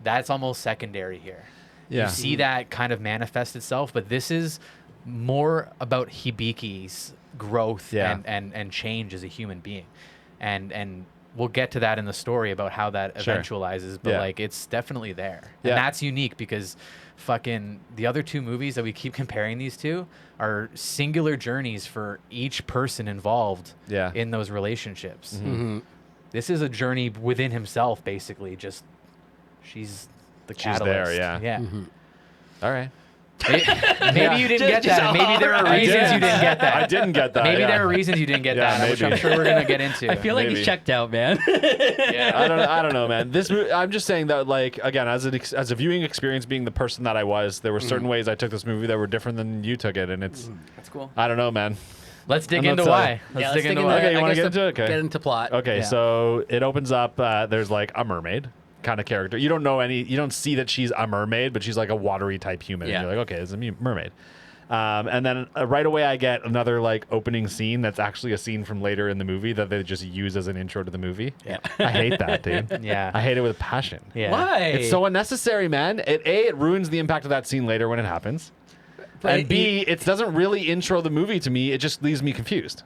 that's almost secondary here. Yeah. You see that kind of manifest itself, but this is more about Hibiki's growth and change as a human being, and we'll get to that in the story about how that eventualizes, but like it's definitely there. And that's unique because fucking the other two movies that we keep comparing these to are singular journeys for each person involved in those relationships. This is a journey within himself, basically. Just she's the catalyst. There, yeah. All right. Maybe you didn't get that. Maybe there are reasons you didn't get that. I didn't get that. Maybe there are reasons you didn't get that, which I'm sure we're gonna get into. I feel like he's checked out, man. I don't know, man. I'm just saying that, like, again, as a viewing experience, being the person that I was, there were certain ways I took this movie that were different than you took it, and it's. That's cool. I don't know, man. Let's dig I'm not into telling why. you. Let's dig into why. Okay, you want to get into it? Okay. Get into plot. Okay, so it opens up. There's like a mermaid kind of character. You don't see that she's a mermaid, but she's like a watery type human. Yeah. And you're like, okay, it's a mermaid. And then right away I get another like opening scene that's actually a scene from later in the movie that they just use as an intro to the movie. Yeah. I hate that, dude. Yeah. I hate it with passion. Yeah. Why? It's so unnecessary, man. It ruins the impact of that scene later when it happens. But and B, it doesn't really intro the movie to me. It just leaves me confused.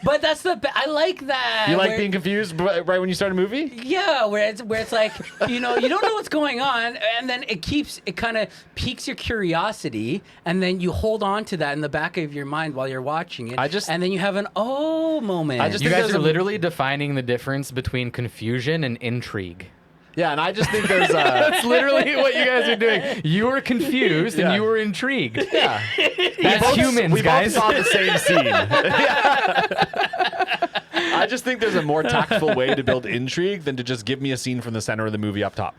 But that's I like that. You like being confused right when you start a movie? Yeah, where it's like, you don't know what's going on, and then it kind of piques your curiosity, and then you hold on to that in the back of your mind while you're watching it. And then you have an moment. You guys are literally defining the difference between confusion and intrigue. Yeah, and I just think there's That's literally what you guys are doing. You were confused and you were intrigued. Yeah. That's humans, guys. We both saw the same scene. I just think there's a more tactful way to build intrigue than to just give me a scene from the center of the movie up top.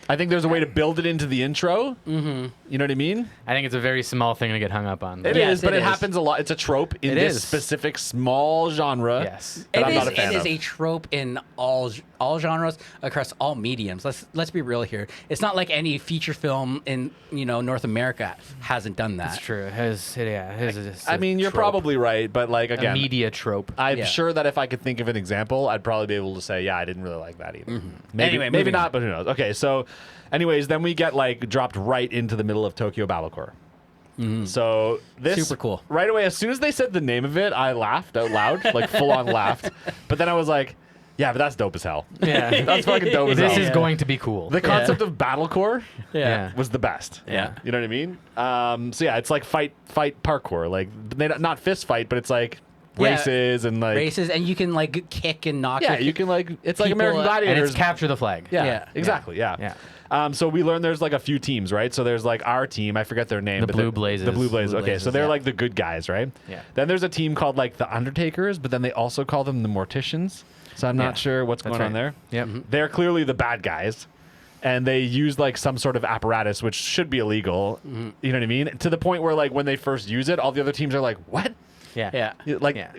I think there's a way to build it into the intro. Mm-hmm. You know what I mean? I think it's a very small thing to get hung up on. It is, but it happens a lot. It's a trope in this specific small genre. Yes. That I'm not a fan It of. is a trope in all genres across all mediums. Let's be real here. It's not like any feature film in North America hasn't done that. It's true. His is I mean, you're probably right, but like again, a media trope. I'm sure that if I could think of an example, I'd probably be able to say, yeah, I didn't really like that either. Mm-hmm. Maybe not, but who knows? Okay, so anyways, then we get like dropped right into the middle of Tokyo Battlecore. Mm-hmm. So this Super cool. Right away, as soon as they said the name of it, I laughed out loud, like full on laughed. But then I was like, yeah, but that's dope as hell. Yeah. That's fucking dope as hell. This is going to be cool. The concept of Battlecore was the best. Yeah. You know what I mean? So yeah, it's like fight parkour. Like not fist fight, but it's like races and like races, and you can like kick and knock. Yeah, you can like it's like people, American Gladiators. and it's capture the flag. Yeah, exactly. Yeah. So we learned there's like a few teams, right? So there's like our team. I forget their name. The but Blue Blazes. The Blue Blazes. Okay, so they're yeah. like the good guys, right? Yeah. Then there's a team called like the Undertakers, but then they also call them the Morticians. So I'm not sure what's going on there. Yep. They're clearly the bad guys. And they use like some sort of apparatus, which should be illegal. You know what I mean? To the point where like when they first use it, all the other teams are like, "What?" Yeah.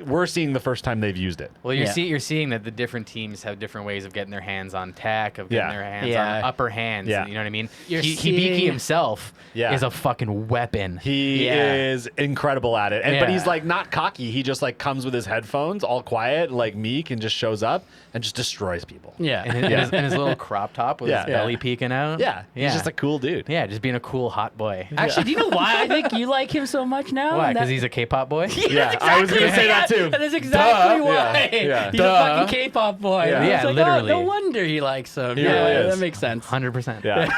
We're seeing the first time they've used it. Well, you're seeing that the different teams have different ways of getting their hands on tech, of getting their hands on upper hands. Yeah. You know what I mean? Hibiki Hibiki himself is a fucking weapon. He is incredible at it. But he's like not cocky. He just like comes with his headphones, all quiet, like meek, and just shows up and just destroys people. Yeah. And his little crop top with his belly peeking out. Yeah. He's just a cool dude. Yeah, just being a cool hot boy. Actually, do you know why I think you like him so much now? Why? Because he's a K-pop boy? Yeah, I was going to say that too. That is exactly why. Yeah. He's a fucking K-pop boy. Yeah. It's like, literally. no wonder he likes him. He really is. That makes sense. 100%. Yeah.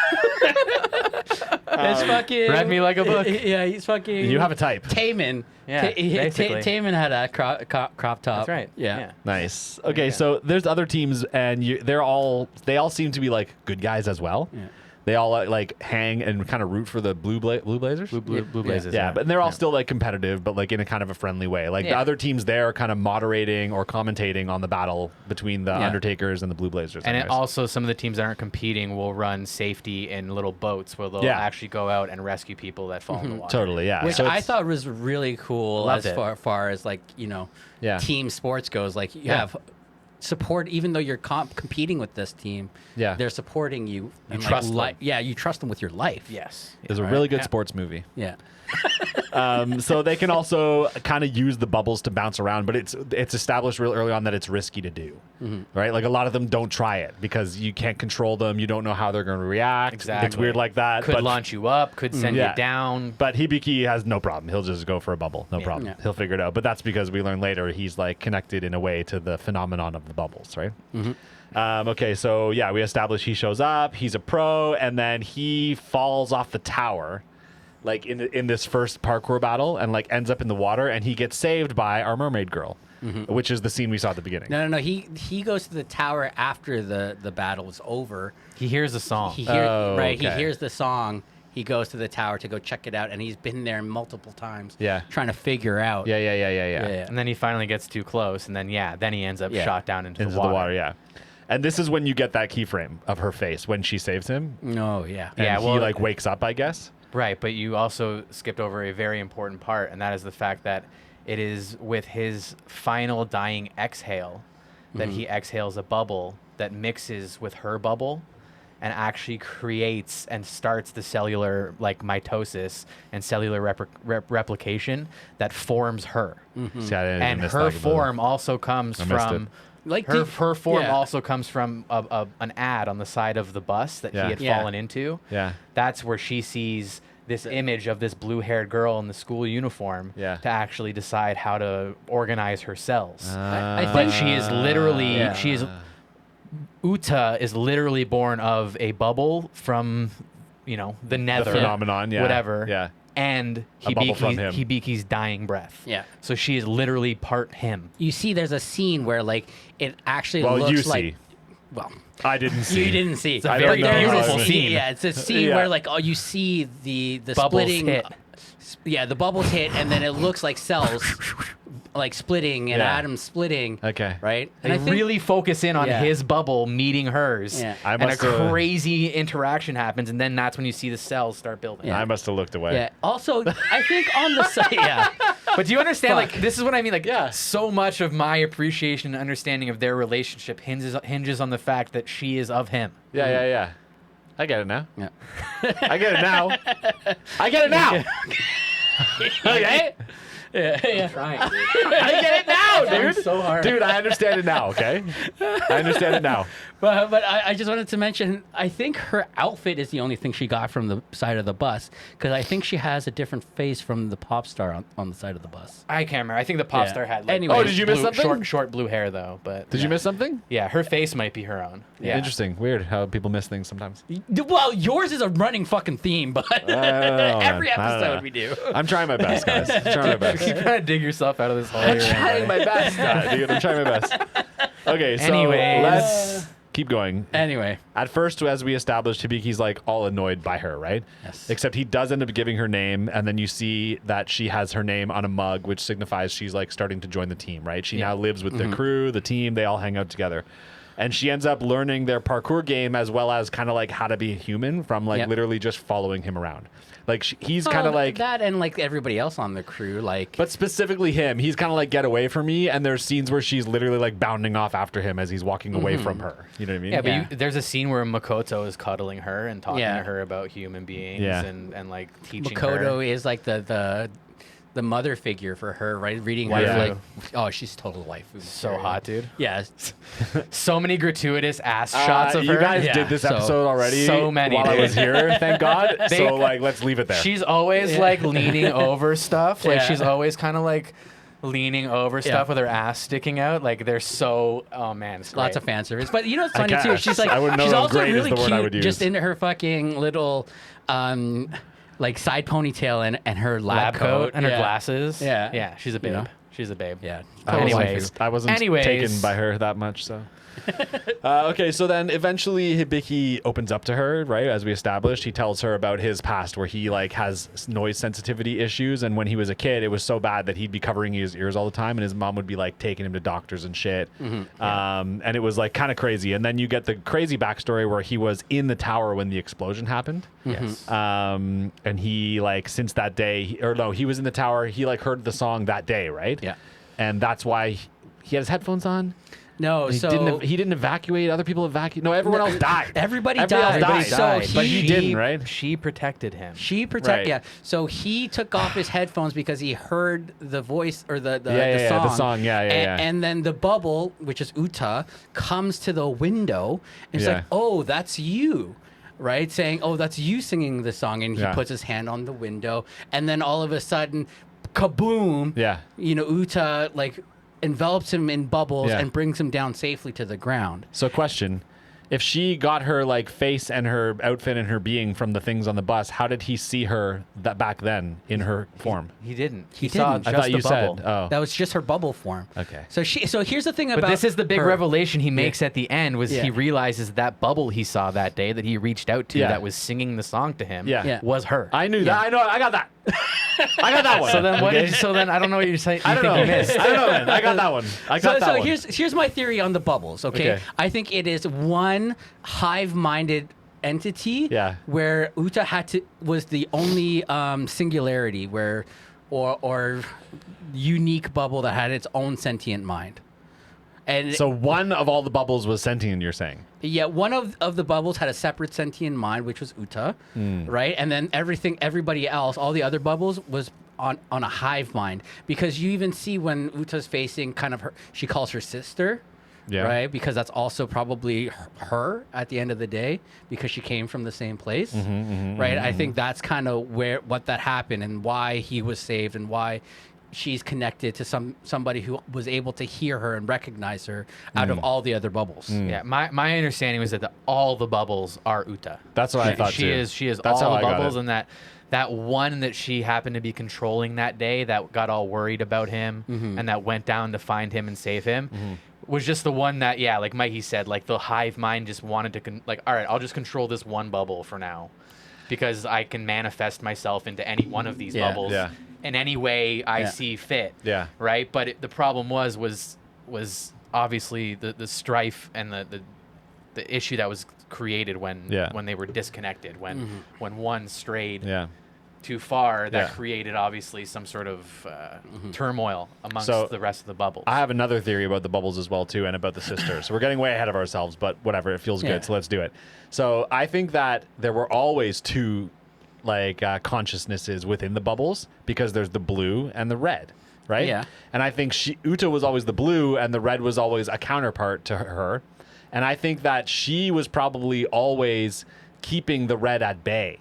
It's fucking. Read me like a book. Yeah, he's fucking. You have a type. Taman. Yeah, basically. Taman had a crop top. That's right. Yeah. Nice. Okay, so there's other teams, and they all seem to be like good guys as well. Yeah. They all like hang and kind of root for the Blue Blazers. Blue Blazers. Yeah, but they're all still like competitive, but like in a kind of a friendly way. Like the other teams there are kind of moderating or commentating on the battle between the Undertakers and the Blue Blazers. And it also, some of the teams that aren't competing will run safety in little boats where they'll actually go out and rescue people that fall in the water. Totally, yeah. Which So I thought was really cool Loved as it. far as like, team sports goes. Like you have support, even though you're competing with this team. Yeah. They're supporting you. And trust them. Yeah, you trust them with your life. Yes. It's a really good sports movie. Yeah. So they can also kind of use the bubbles to bounce around, but it's established real early on that it's risky to do, right? Like a lot of them don't try it because you can't control them. You don't know how they're going to react. Exactly. It's weird like that. Could launch you up, could send you down. But Hibiki has no problem. He'll just go for a bubble. No problem. Yeah. He'll figure it out. But that's because we learn later he's like connected in a way to the phenomenon of the bubbles, right? Okay, so yeah, we establish he shows up, he's a pro, and then he falls off the tower, like in this first parkour battle, and like ends up in the water, and he gets saved by our mermaid girl, which is the scene we saw at the beginning. No. He goes to the tower after the battle is over. He hears a song. He okay. hears the song. He goes to the tower to go check it out, and he's been there multiple times. Yeah. Trying to figure out. Yeah. And then he finally gets too close, and then he ends up shot down into the water. Yeah. And this is when you get that keyframe of her face when she saves him. Oh yeah. And he like wakes up, I guess. Right, but you also skipped over a very important part, and that is the fact that it is with his final dying exhale that he exhales a bubble that mixes with her bubble and actually creates and starts the cellular like mitosis and cellular replication that forms her. See, I didn't And miss her that, form also comes I missed from it. Like her form also comes from an ad on the side of the bus that he had fallen into. Yeah. That's where she sees this image of this blue-haired girl in the school uniform to actually decide how to organize her cells. I But think she is literally Uta is literally born of a bubble from the nether phenomenon, whatever. Yeah. And bubble from him. Hibiki's dying breath. Yeah. So she is literally part him. you see, there's a scene where like it actually Well, looks you like. see. Well, I didn't see. you didn't see. It's a very But there's beautiful a scene. Yeah, it's a scene where like you see the Bubbles splitting. hit. Yeah, the bubbles hit, and then it looks like cells like splitting and Yeah. atoms splitting. Okay. Right. They And I think, really focus in on his bubble meeting hers. Yeah. I And a must have- crazy interaction happens, and then that's when you see the cells start building. Yeah. I must have looked away. Yeah. Also, I think on the side. Yeah. But do you understand? Fuck. Like, this is what I mean. Like, so much of my appreciation and understanding of their relationship hinges on the fact that she is of him. Yeah. I get it now. Yeah. I get it now. I get it now. Okay? Yeah. Trying, dude. I get it now, dude. so hard. Dude, I understand it now, okay? I understand it now. But I just wanted to mention, I think her outfit is the only thing she got from the side of the bus, because I think she has a different face from the pop star on the side of the bus. I can't remember. I think the pop Yeah. star had like Anyway. Oh, did you miss something? Short blue hair though. But Did you miss something? yeah, her face might be her own. Yeah. Interesting. Weird how people miss things sometimes. Well, yours is a running fucking theme, but every man. I don't know. episode we do. I'm trying my best, guys. I'm trying my best. Keep trying to dig yourself out of this hole. I'm you're in, trying buddy. my best, dude. I'm trying my best. Okay, so Anyways. let's keep going. Anyway. At first, as we established, Hibiki's like all annoyed by her, right? Yes. Except he does end up giving her name, and then you see that she has her name on a mug, which signifies she's like starting to join the team, right? She now lives with the crew, the team, they all hang out together. And she ends up learning their parkour game as well as kind of like how to be a human from like literally just following him around. Like he's kind of like that, and like everybody else on the crew, like. but specifically him, he's kind of like get away from me, and there's scenes where she's literally like bounding off after him as he's walking away from her. You know what I mean? Yeah, but Yeah. there's a scene where Makoto is cuddling her and talking Yeah. to her about human beings Yeah. and like teaching Makoto her. is like the mother figure for her, right? Reading her, Waifu. like, oh, she's total waifu. So hot, dude. Yeah. So many gratuitous ass shots of you her. guys Yeah, did this so- episode already. so many, while I dude. was here. Thank God. They- So like, let's leave it there. She's always like leaning over stuff. Like Yeah. she's always kind of like leaning over stuff with her ass sticking out. Like they're so. Oh man, it's Lots great. of fan service. But you know what's I funny too? guess. She's like, I wouldn't know she's if also great is really the word I cute, would use. just into her fucking little, like side ponytail and her lab lab coat and her Yeah. glasses. Yeah. yeah. She's a babe. know? She's a babe. Yeah. Anyways. I wasn't taken by her that much, so. Okay, so then eventually Hibiki opens up to her, right? As we established, he tells her about his past where he like has noise sensitivity issues, and when he was a kid, it was so bad that he'd be covering his ears all the time, and his mom would be like taking him to doctors and shit. And it was like kind of crazy. And then you get the crazy backstory where he was in the tower when the explosion happened. Yes. And he like since that day, he was in the tower. He like heard the song that day, right? Yeah. And that's why he had his headphones on. No, He didn't evacuate. Other people evacuated. No, everyone else died. Everybody Everybody died. else died. So But he didn't, right? She protected him. Right. Yeah. So he took off his headphones because he heard the voice or the song. The song. Yeah. And then the bubble, which is Uta, comes to the window and it's like, "Oh, that's you." Right? Saying, "Oh, that's you singing the song." And he puts his hand on the window, and then all of a sudden, kaboom. Yeah. You know, Uta like envelops him in bubbles and brings him down safely to the ground. So question. If she got her like face and her outfit and her being from the things on the bus, how did he see her that back then in her form? He didn't. He saw didn't. just I thought you the bubble. said. Oh. That was just her bubble form. Okay. So here's the thing about But this is the big her. revelation he makes at the end was Yeah. he realizes that bubble he saw that day that he reached out to Yeah. that was singing the song to him Yeah. was her. I knew that. I know. I got that. I got that one. So then what? Okay? So then I don't know what you're saying. I don't know. You missed. I don't know, man. I got that one. I got that So one. here's my theory on the bubbles. Okay, Okay. I think it is one hive-minded entity. Yeah. Where Uta was the only singularity or unique bubble that had its own sentient mind. And So one of all the bubbles was sentient, you're saying? yeah, one of the bubbles had a separate sentient mind, which was Uta, right? And then everybody else, all the other bubbles was on a hive mind, because you even see when Uta's facing kind of her, she calls her sister, right? Because that's also probably her at the end of the day, because she came from the same place, right? I think that's kind of what that happened and why he was saved and why she's connected to somebody who was able to hear her and recognize her out of all the other bubbles. Yeah, my understanding was that all the bubbles are Uta. That's what I thought she too. is That's how all I the got bubbles, it. and that one that she happened to be controlling that day that got all worried about him and that went down to find him and save him was just the one that like Mikey said, like the hive mind just wanted to all right, I'll just control this one bubble for now because I can manifest myself into any one of these bubbles in any way I see fit. Yeah. Right. But the problem was obviously the strife and the issue that was created when they were disconnected, when one strayed too far, that created obviously some sort of turmoil amongst the rest of the bubbles. I have another theory about the bubbles as well too, and about the sisters. We're getting way ahead of ourselves, but whatever, it feels good, so let's do it. So I think that there were always two consciousnesses within the bubbles, because there's the blue and the red, right? Yeah. And I think Uta was always the blue and the red was always a counterpart to her. And I think that she was probably always keeping the red at bay.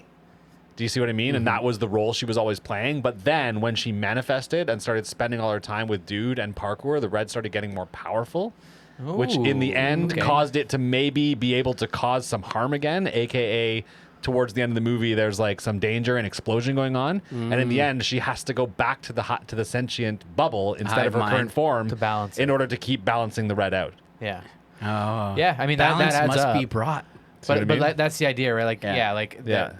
Do you see what I mean? And that was the role she was always playing. But then when she manifested and started spending all her time with Dude and parkour, the red started getting more powerful, which in the end caused it to maybe be able to cause some harm again, aka towards the end of the movie, there's like some danger and explosion going on, and in the end, she has to go back to the sentient bubble instead of her current form to balance in order to keep balancing the red out. Yeah. Oh. Yeah. I mean, that Balance adds must up. be brought. But that's the idea, right? Like, Yeah.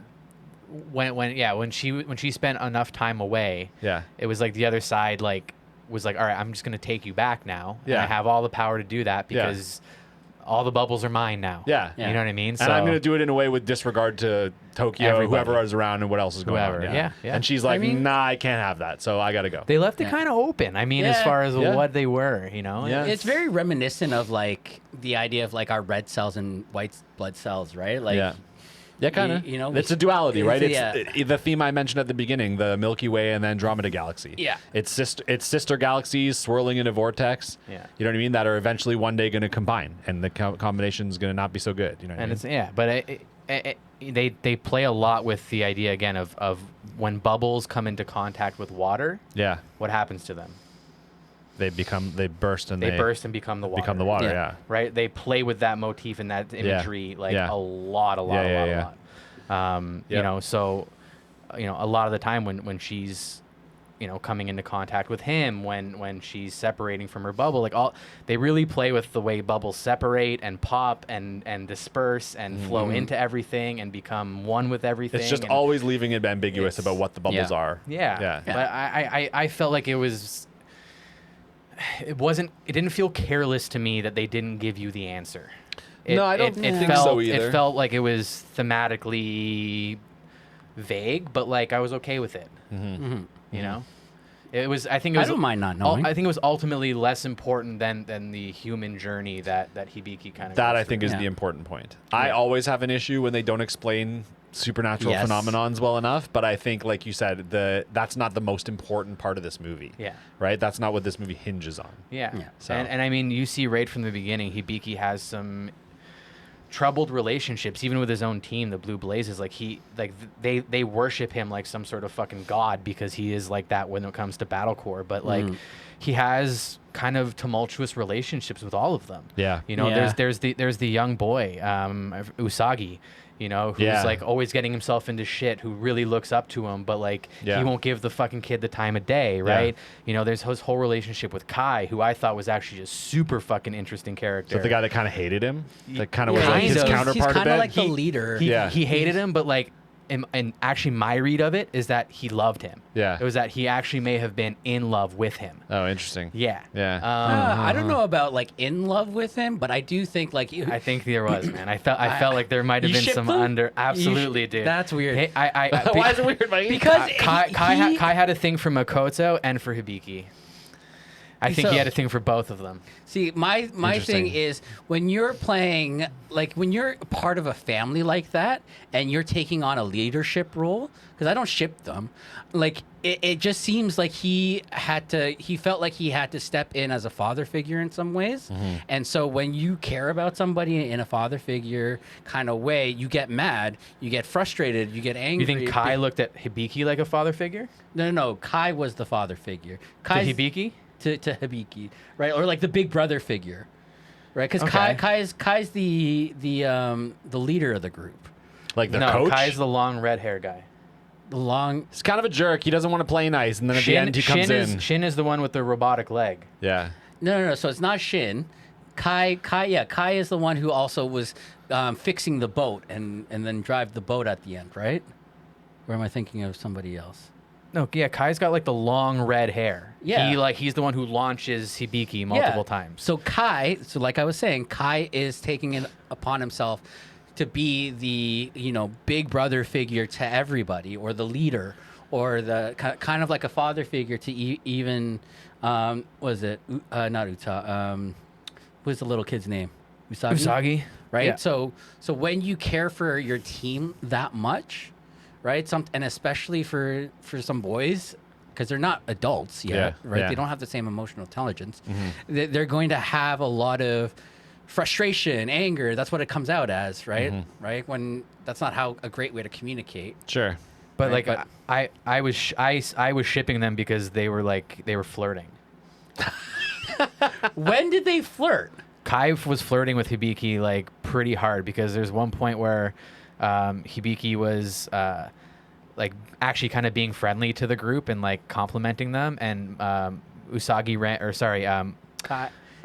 When she spent enough time away, it was like the other side was like, all right, I'm just gonna take you back now. And I have all the power to do that because all the bubbles are mine now. Yeah. You know what I mean? And I'm going to do it in a way with disregard to Tokyo, whoever is around, and what else is going on. Yeah. And she's like, nah, I can't have that, so I got to go. They left it kind of open. I mean, as far as what they were, you know? Yeah. It's very reminiscent of like the idea of like our red cells and white blood cells, right? Like, Yeah, kind of. You know, it's a duality, right? It's the theme I mentioned at the beginning, the Milky Way and the Andromeda Galaxy. Yeah. It's sister galaxies swirling in a vortex. Yeah. You know what I mean? That are eventually one day going to combine, and the combination is going to not be so good. You know what I mean? But they play a lot with the idea again of when bubbles come into contact with water. Yeah. What happens to them? They burst and become the water. Become the water, yeah. Right? They play with that motif and that imagery a lot. You know, so a lot of the time when she's coming into contact with him when she's separating from her bubble. Like they really play with the way bubbles separate and pop and disperse and flow into everything and become one with everything. It's just and always leaving it ambiguous about what the bubbles are. Yeah. But I felt like it didn't feel careless to me that they didn't give you the answer. No, I don't think so either. It felt like it was thematically vague, but like I was okay with it. You know, it was. I think it was. I don't mind not knowing. I think it was ultimately less important than the human journey that Hibiki kind of. That I think is the important point. I always have an issue when they don't explain supernatural phenomenons well enough, but I think, like you said, that's not the most important part of this movie. Yeah. Right. That's not what this movie hinges on. Yeah. So. And I mean, you see right from the beginning, Hibiki has some troubled relationships, even with his own team, the Blue Blazes. Like they worship him like some sort of fucking god because he is like that when it comes to Battlecore. But like he has kind of tumultuous relationships with all of them. Yeah. There's the young boy, Usagi, who's like always getting himself into shit, who really looks up to him, but like he won't give the fucking kid the time of day, right? There's his whole relationship with Kai, who I thought was actually just super fucking interesting character. So the guy that kind of hated him, that kind of was like kind his of. counterpart He's a kind bit. of like the leader. He hated him, but like, and actually my read of it is that he loved him. Yeah. It was that he actually may have been in love with him. Oh, interesting. Yeah. Yeah. I don't know about like in love with him, but I do think like I think there was, man. I felt like there might have You been shipped some them? Absolutely, dude. That's weird. Hey, Why is it weird, Mikey? Because Kai had a thing for Makoto and for Hibiki. I think he So- had a thing for both of them. See, my thing is when you're playing, like when you're part of a family like that and you're taking on a leadership role, because I don't ship them, like it just seems like he felt like he had to step in as a father figure in some ways. And so when you care about somebody in a father figure kind of way, you get mad, you get frustrated, you get angry. You think Kai looked at Hibiki like a father figure? No. Kai was the father figure. To Kai's, Hibiki? to Hibiki, right? Or like the big brother figure, right? Because Okay. Kai's the leader of the group. Like the No, coach? Kai's the long red hair guy. The long. He's kind of a jerk. He doesn't want to play nice, and then at the end he comes in. Shin is the one with the robotic leg. Yeah. No. So it's not Shin. Kai is the one who also was fixing the boat and then drive the boat at the end, right? Or am I thinking of somebody else? No, yeah, Kai's got like the long red hair. Yeah. He's the one who launches Hibiki multiple times. So like I was saying, Kai is taking it upon himself to be the, big brother figure to everybody, or the leader, or the kind of like a father figure to even, was it, not Uta, what's the little kid's name? Usagi. Right? Yeah. So when you care for your team that much, right? And especially for some boys, because they're not adults yet, right? yeah. They don't have the same emotional intelligence. They're going to have a lot of frustration, anger. That's what it comes out as, right? Right? When that's not how a great way to communicate. Sure. But Right, like I was shipping them because they were flirting. When did they flirt? Kai was flirting with Hibiki like pretty hard, because there's one point where Hibiki was like actually kind of being friendly to the group and like complimenting them, and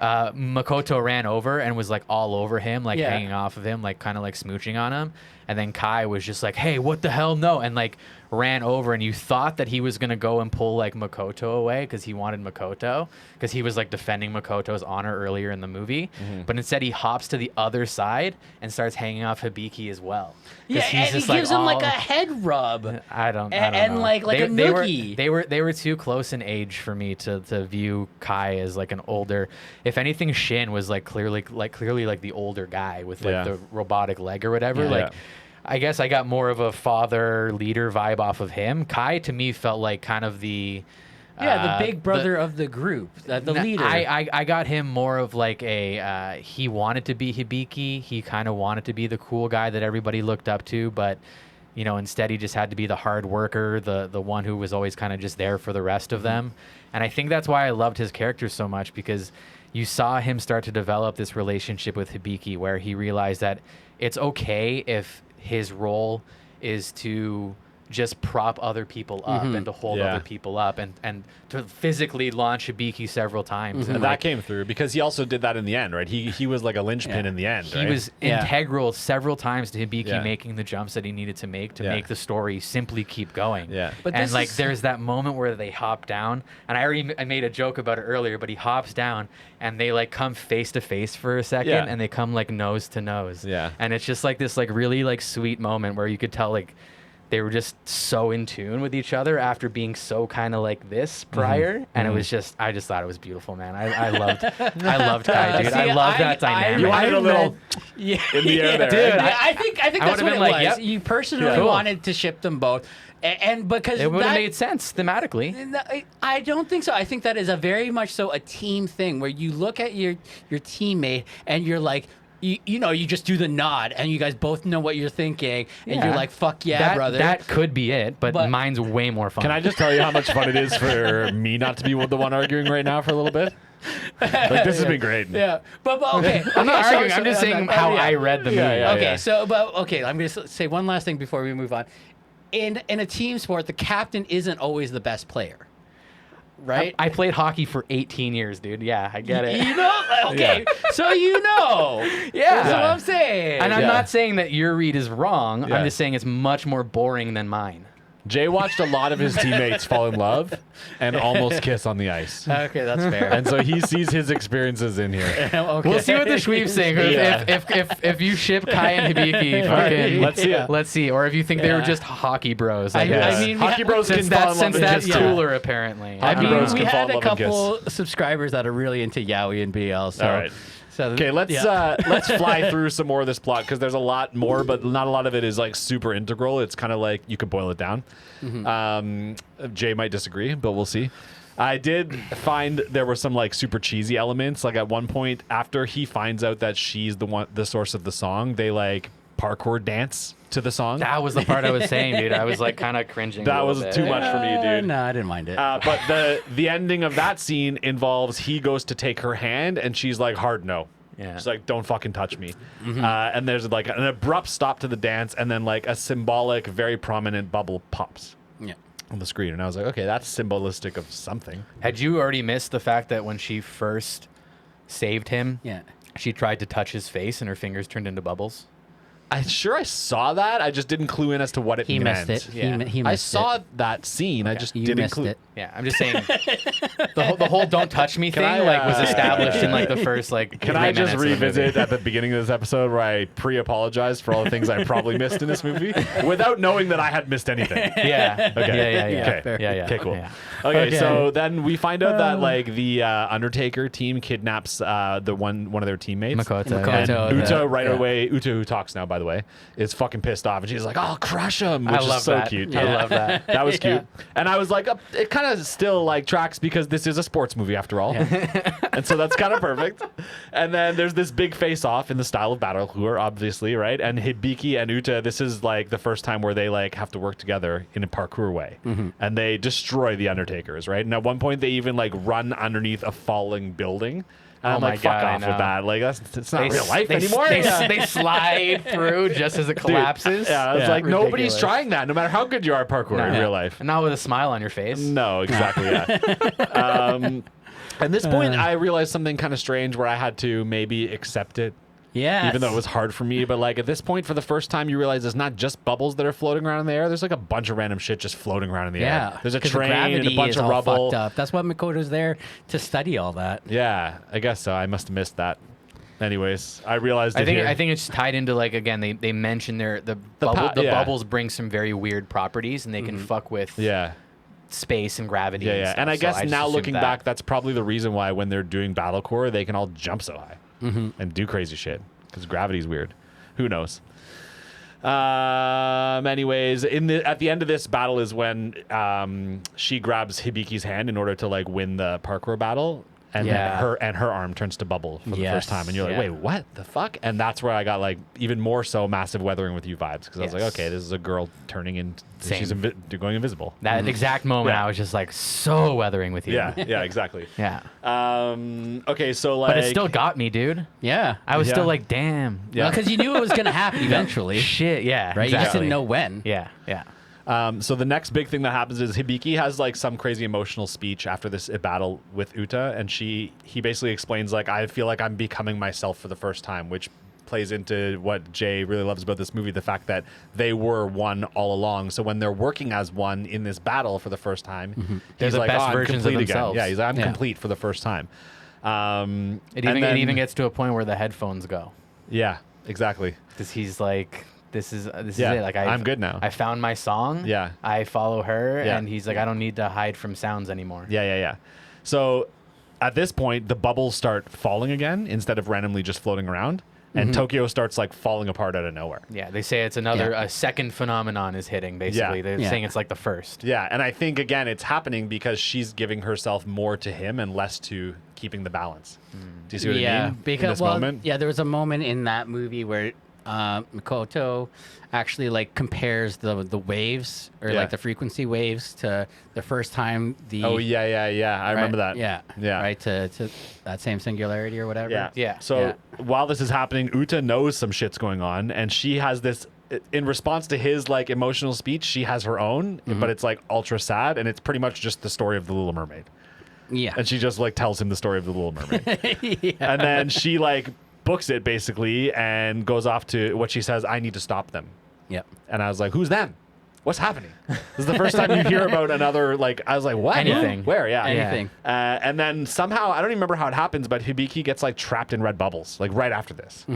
Makoto ran over and was like all over him, like hanging off of him, like kind of like smooching on him. And then Kai was just like, hey, what the hell? No. And like ran over, and you thought that he was going to go and pull like Makoto away because he wanted Makoto, because he was like defending Makoto's honor earlier in the movie. But instead he hops to the other side and starts hanging off Hibiki as well. Yeah, and he gives him like a head rub. I don't And know. like a noogie. They were too close in age for me to view Kai as like an older. If anything, Shin was like clearly like the older guy with like the robotic leg or whatever. Yeah. Like, I guess I got more of a father leader vibe off of him. Kai to me felt like kind of the the big brother of the group, the leader. I got him more of like a he wanted to be Hibiki. He kind of wanted to be the cool guy that everybody looked up to, but instead he just had to be the hard worker, the one who was always kind of just there for the rest of them. And I think that's why I loved his character so much, because you saw him start to develop this relationship with Hibiki where he realized that it's okay if his role is to just prop other people up and to hold Yeah. other people up and to physically launch Hibiki several times. And that came through because he also did that in the end, right? He was like a linchpin in the end. He right? was integral several times to Hibiki Yeah. making the jumps that he needed to make Yeah. the story simply keep going. Yeah. But And this like is- there's that moment where they hop down, and I made a joke about it earlier, but he hops down and they like come face to face for a second, Yeah. and they come like nose to nose. Yeah. And it's just like this like really like sweet moment where you could tell like they were just so in tune with each other after being so kind of like this prior, and it was just I just thought it was beautiful, man. I loved Kai, dude. I love that dynamic. You wanted a little Yeah, in the air there, dude. right? I think I that's would've what been it like, was. yep. You personally Cool. wanted to ship them both, and because It would have that- made sense thematically. No, I don't think so. I think that is a very much so a team thing where you look at your teammate and you're like, you know, you just do the nod and you guys both know what you're thinking and you're like, fuck yeah, that, brother. That could be it, but mine's way more fun. Can I just tell you how much fun it is for me not to be the one arguing right now for a little bit? Like, this has been great. Yeah, but okay. I'm not okay, arguing. I'm just saying how I read the movie. Yeah, Okay, yeah. so I'm going to say one last thing before we move on. In a team sport, the captain isn't always the best player, right? I played hockey for 18 years, dude. Yeah, I get it. You know, okay, so you know, Yeah. that's what I'm saying. And I'm Yeah. not saying that your read is wrong. Yeah. I'm just saying it's much more boring than mine. Jay watched a lot of his teammates fall in love and almost kiss on the ice. Okay, that's fair. And so he sees his experiences in here. Okay. We'll see what the Shweebs think. Yeah. If you ship Kai and Hibiki, fucking, Let's see it. Let's see. Or if you think they were Yeah. just hockey bros. I Yeah. mean, Hockey bros can fall in love Since and that's kiss too. cooler, apparently. Hockey I mean, bros we can fall had in a love and kiss. couple subscribers that are really into Yaoi and BL. So, All right. So Okay, let's fly through some more of this plot because there's a lot more, but not a lot of it is like super integral. It's kind of like you could boil it down. Jay might disagree, but we'll see. I did find there were some like super cheesy elements. Like at one point, after he finds out that she's the source of the song, they like parkour dance to the song. That was the part I was saying, dude. I was like kind of cringing. That a was little bit. too much for me, dude. No, I didn't mind it. But the ending of that scene involves he goes to take her hand and she's like, hard no. Yeah. She's like, don't fucking touch me. And there's like an abrupt stop to the dance and then like a symbolic, very prominent bubble pops Yeah. on the screen. And I was like, okay, that's symbolistic of something. Had you already missed the fact that when she first saved him, Yeah. she tried to touch his face and her fingers turned into bubbles? I'm sure I saw that. I just didn't clue in as to what it He meant. missed it. Yeah. He I missed saw it. that scene. I just You didn't missed clue. it. Yeah, I'm just saying the whole "don't touch me" thing I, like was established in like the first like. Can 3 I just minutes of the movie. revisit at the beginning of this episode where I pre-apologized for all the things I probably missed in this movie without knowing that I had missed anything? Yeah. Okay. Yeah. Okay. fair. Yeah. Okay, cool. Yeah. Okay, Okay. so then we find out that like the Undertaker team kidnaps the one of their teammates. Makoto. And Makoto, Uta yeah. right Yeah. away, Uta who talks now by the way, is fucking pissed off and she's like, "I'll crush him," which I is love so that. cute. I love that. That was Yeah. cute. And I was like, it kind of still like tracks because this is a sports movie after all. And so that's kind of perfect. And then there's this big face off in the style of Battlecore, obviously, right? And Hibiki and Uta, this is like the first time where they like have to work together in a parkour way. And they destroy the Undertakers, right? And at one point they even like run underneath a falling building. And Oh I'm my like, fuck God, I off with know. that. Like it's not real life they, anymore. They slide through just as it Dude, collapses. yeah, it's Yeah. like nobody's Ridiculous. trying that, no matter how good you are at parkour in Yeah. real life. And not with a smile on your face. No, exactly. Yeah. At this point, I realized something kind of strange where I had to maybe accept it, Yeah. even though it was hard for me. But like at this point, for the first time, you realize it's not just bubbles that are floating around in the air. There's like a bunch of random shit just floating around in the Yeah. air. There's a 'cause the train and gravity a bunch is of all rubble. fucked up. That's why Makoto's there to study all that. Yeah, I guess so. I must have missed that. Anyways, I realized I it think here. I think it's tied into like again they mention the yeah. bubbles bring some very weird properties and they can fuck with yeah. space and gravity. Yeah, and yeah. stuff. And I So guess just now assumed looking that. back, that's probably the reason why when they're doing Battlecore, they can all jump so high and do crazy shit because gravity's weird. Who knows? Anyways, at the end of this battle is when she grabs Hibiki's hand in order to like win the parkour battle. And Yeah. then her arm turns to bubble for the Yes. first time, and you're like, Yeah. "Wait, what the fuck?" And that's where I got like even more so massive Weathering with You vibes because I was like, Yes. "Okay, this is a girl turning into Same. she's going invisible." that exact moment Yeah. I was just like so weathering with you. Yeah, yeah, exactly. Yeah. Okay, so like, But it still got me, dude. Yeah. I was Yeah. still like, damn. Yeah. Because you knew it was going to happen eventually. Shit, yeah. Right? You just exactly. didn't know when. Yeah, yeah. So the next big thing that happens is Hibiki has like some crazy emotional speech after this battle with Uta, and he basically explains like, I feel like I'm becoming myself for the first time, which plays into what Jay really loves about this movie, the fact that they were one all along. So when they're working as one in this battle for the first time, They're he's the like, best I'm versions of complete again. themselves. Yeah, he's like, I'm Yeah. complete for the first time. It even gets to a point where the headphones go. Yeah, exactly. Because he's like, this is Yeah, it. Like I'm good now. I found my song. Yeah. I follow her, Yeah. and he's like, I don't need to hide from sounds anymore. Yeah. So at this point, the bubbles start falling again instead of randomly just floating around. And Tokyo starts like falling apart out of nowhere. Yeah, they say it's a second phenomenon is hitting, basically. Yeah. They're Yeah. saying it's like the first. Yeah, and I think again it's happening because she's giving herself more to him and less to keeping the balance. Do you see what I mean? Because in this moment? yeah, there was a moment in that movie where Mikoto actually like compares the waves or Yeah. like the frequency waves to the first time the Oh yeah. I remember that. Yeah. Right, to that same singularity or whatever. Yeah. Yeah. So Yeah. while this is happening, Uta knows some shit's going on, and she has this. In response to his like emotional speech, she has her own, but it's like ultra sad, and it's pretty much just the story of the Little Mermaid. Yeah. And she just like tells him the story of the Little Mermaid, and then she like books it basically and goes off to what she says. I need to stop them. Yep. And I was like, who's them? What's happening? This is the first time you hear about another, like, I was like, what? Anything. Where? Yeah. Anything. And then somehow, I don't even remember how it happens, but Hibiki gets, like, trapped in red bubbles, like, right after this.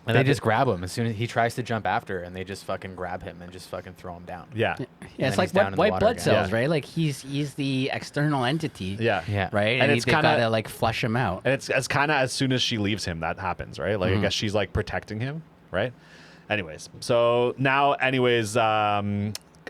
And They just grab him as soon as he tries to jump after, and they just fucking grab him and just fucking throw him down. Yeah. Yeah, then it's like he's down in the white water blood again. cells, Yeah. right? Like he's the external entity. Yeah. Yeah. Right? And And it's they've kinda- gotta like flush him out. And it's kind of as soon as she leaves him, that happens, right? Like, I guess she's, like, protecting him, right? Anyways. So now,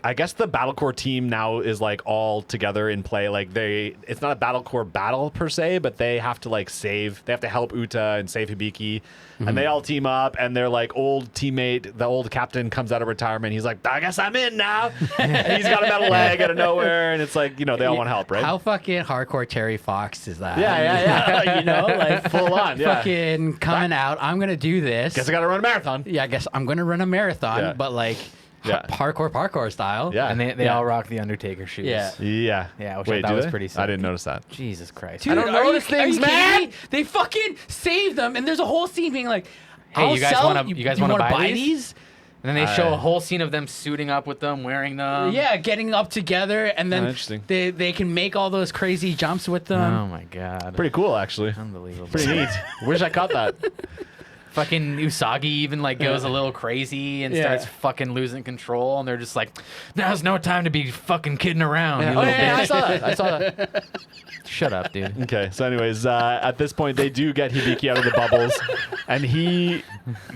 I guess the Battlecore team now is like all together in play. Like it's not a Battlecore battle per se, but they have to like they have to help Uta and save Hibiki, and they all team up. And their like old teammate, the old captain, comes out of retirement. He's like, I guess I'm in now. And he's got a metal leg out of nowhere, and it's like, they all want help, right? How fucking hardcore Terry Fox is that? Yeah. You know, like Full on, yeah. fucking coming out. I'm gonna do this. Guess I got to run a marathon. Yeah, I guess I'm gonna run a marathon, Yeah. but like Yeah. parkour style. Yeah. And they Yeah. all rock the Undertaker shoes. Yeah. Yeah. Yeah, which Wait, I thought do was they? pretty sick. I didn't notice that. Jesus Christ. Dude, I don't are you- notice are you things, kidding man. me? They fucking save them, and there's a whole scene being like, Hey, I'll you guys sell- wanna- you guys wanna wanna buy these? these? And then they show a whole scene of them suiting up with them, wearing them. Yeah, getting up together, and then interesting. they can make all those crazy jumps with them. Oh my god. Pretty cool, actually. Unbelievable. Pretty neat. Wish I caught that. Fucking Usagi even like goes a little crazy and Yeah. starts fucking losing control, and they're just like, "Now's no time to be fucking kidding around." You Oh, little yeah, bitch." I saw that. I saw that. Shut up, dude. Okay, so anyways, at this point, they do get Hibiki out of the bubbles, and he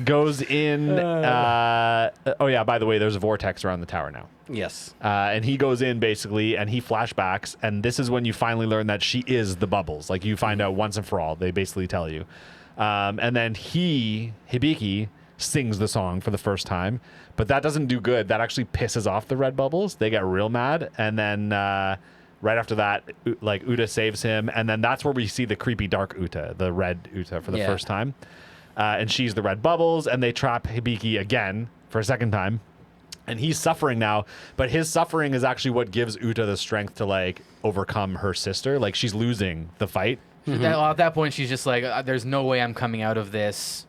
goes in. Oh yeah, by the way, there's a vortex around the tower now. Yes. And he goes in basically, and he flashbacks, and this is when you finally learn that she is the bubbles. Like you find out once and for all. They basically tell you, and then Hibiki sings the song for the first time, but that doesn't do good. That actually pisses off the red bubbles. They get real mad, and then right after that, like Uta saves him, and then that's where we see the creepy dark Uta, the red Uta, for the Yeah. first time, and she's the red bubbles, and they trap Hibiki again for a second time. And he's suffering now, but his suffering is actually what gives Uta the strength to like overcome her sister. Like she's losing the fight. At that point, she's just like, "There's no way I'm coming out of this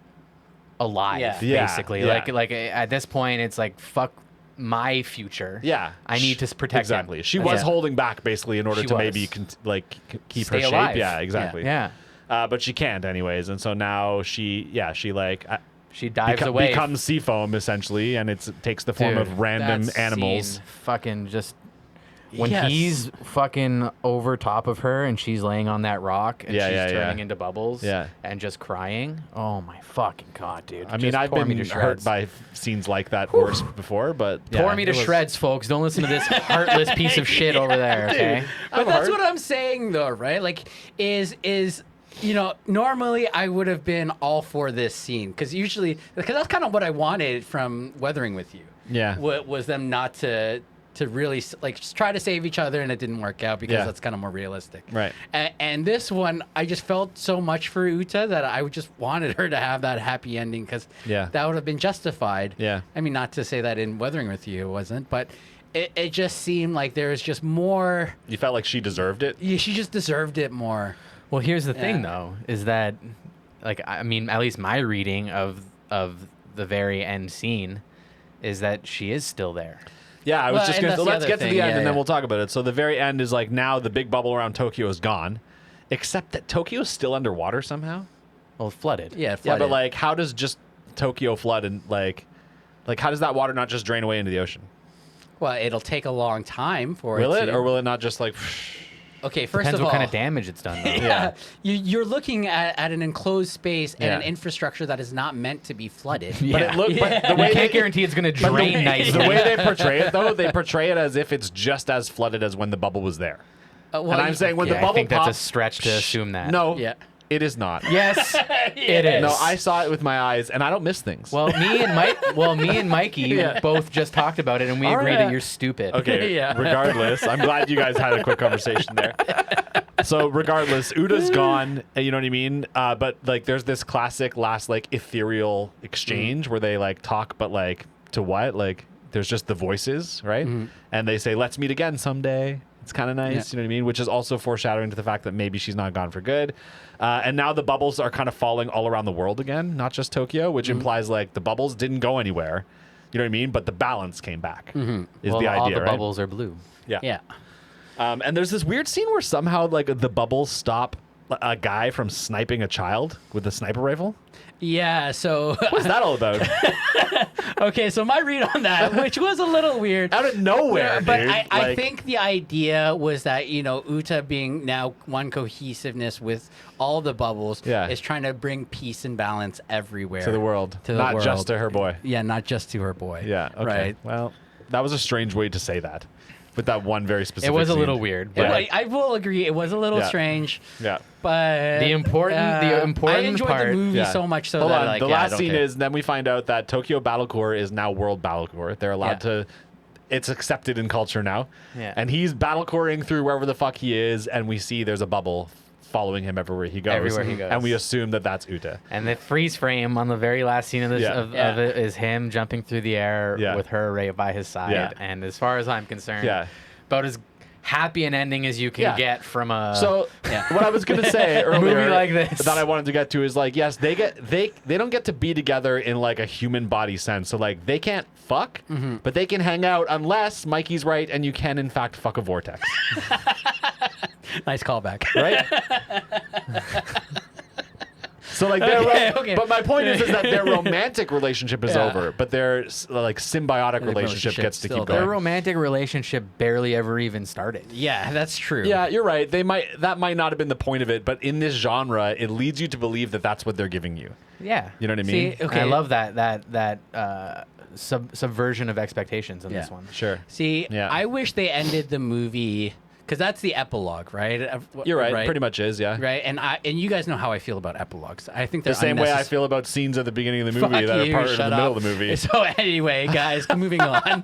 alive." Yeah. Yeah, Basically, yeah. like at this point, it's like, "Fuck my future." Yeah, I need to protect him. exactly. She was Yeah. holding back basically in order She to was. maybe keep Stay her shape. alive. Yeah, exactly. Yeah. But she can't anyways, and so now she like She dives away. becomes seafoam essentially, and it takes the form Dude, of random that animals. scene fucking just when Yes. he's fucking over top of her and she's laying on that rock and Yeah, she's yeah, yeah. turning into bubbles Yeah. and just crying. Oh my fucking god, dude! I mean, Just I've tore me been to hurt shreds. by scenes like that worse before, but Tore yeah, me to it was- shreds, folks. Don't listen to this heartless piece of shit over there. Okay. But that's what I'm saying, though, right? Like, is normally I would have been all for this scene because that's kind of what I wanted from Weathering with You. Yeah. Was them not to to really like just try to save each other, and it didn't work out because that's kind of more realistic. Right. And this one, I just felt so much for Uta that I just wanted her to have that happy ending because that would have been justified. Yeah. I mean, not to say that in Weathering with You it wasn't, but it just seemed like there was just more. You felt like she deserved it? Yeah, she just deserved it more. Well, here's the thing, though, is that, like, I mean, at least my reading of the very end scene is that she is still there. Yeah, I was just going to... Let's get to the end, and then yeah. we'll talk about it. So the very end is, like, now the big bubble around Tokyo is gone, except that Tokyo is still underwater somehow. Well, it flooded. Yeah, it flooded. Yeah, but, like, how does just Tokyo flood and, like, how does that water not just drain away into the ocean? Well, it'll take a long time for Will it it? to... Or will it not just, like... Okay, first Depends of all... what kind of damage it's done, though. Yeah. You're looking at an enclosed space and an Yeah. infrastructure that is not meant to be flooded. Yeah. But it look, but the We way can't guarantee it's going to drain nicely. The way they portray it, though, they portray it as if it's just as flooded as when the bubble was there. Well, And I'm saying when the I bubble think pops... that's a stretch to assume that. No, Yeah. it is not. Yes, it is. No, I saw it with my eyes, and I don't miss things. Well, me and Mikey both just talked about it, and we All agree right. that you're stupid. Okay, Yeah. regardless, I'm glad you guys had a quick conversation there. So regardless, Uta's gone, you know what I mean? But like there's this classic last like ethereal exchange where they like talk, but like to what? Like there's just the voices, right? And they say, let's meet again someday. It's kind of nice, you know what I mean? Which is also foreshadowing to the fact that maybe she's not gone for good. And now the bubbles are kind of falling all around the world again, not just Tokyo, which implies like the bubbles didn't go anywhere. You know what I mean? But the balance came back. Is Well, the idea, all the right? bubbles are blue. Yeah. And there's this weird scene where somehow like the bubbles stop a guy from sniping a child with a sniper rifle. Yeah, so... What's that all about? Okay, so my read on that, which was a little weird. Out of nowhere, But dude. I Like- think the idea was that, you know, Uta being now one cohesiveness with all the bubbles is trying to bring peace and balance everywhere. to the world, To the not world. just to her boy. Yeah, not just to her boy. Yeah. Okay. Right. Well, that was a strange way to say that, with that one very specific. It was a scene. little weird, but I will agree, it was a little Yeah. strange. Yeah. But The important I enjoyed part- the movie Yeah. so much so Hold that on. like The yeah, I last don't scene care. is then we find out that Tokyo Battlecore is now World Battlecore. They're allowed to. It's accepted in culture now. Yeah. And he's battlecoring through wherever the fuck he is, and we see there's a bubble following him everywhere he goes. Everywhere he goes. And we assume that that's Uta. And the freeze frame on the very last scene of this of it is him jumping through the air with her right by his side. Yeah. And as far as I'm concerned, Yeah. about as happy an ending as you can get from a So what I was gonna say earlier, movie like this. that I wanted to get to is like, yes, they don't get to be together in like a human body sense. So like they can't fuck, but they can hang out unless Mikey's right and you can in fact fuck a vortex, Nice callback. right? So like, Okay. but my point is that their romantic relationship is over, but their like symbiotic relationship gets to still keep there. their going. romantic relationship barely ever even started. Yeah, that's true. Yeah, you're right. That might not have been the point of it, but in this genre, it leads you to believe that that's what they're giving you. Yeah. You know what I mean? See, And I love that subversion of expectations in this one. Sure. See, Yeah. I wish they ended the movie because that's the epilogue, right? You're right. Pretty much is, yeah. Right, and you guys know how I feel about epilogues. I think they're The same way I unnecess- feel about scenes at the beginning of the movie Fuck that you, are part of the shut middle up. of the movie. So anyway, guys, moving on.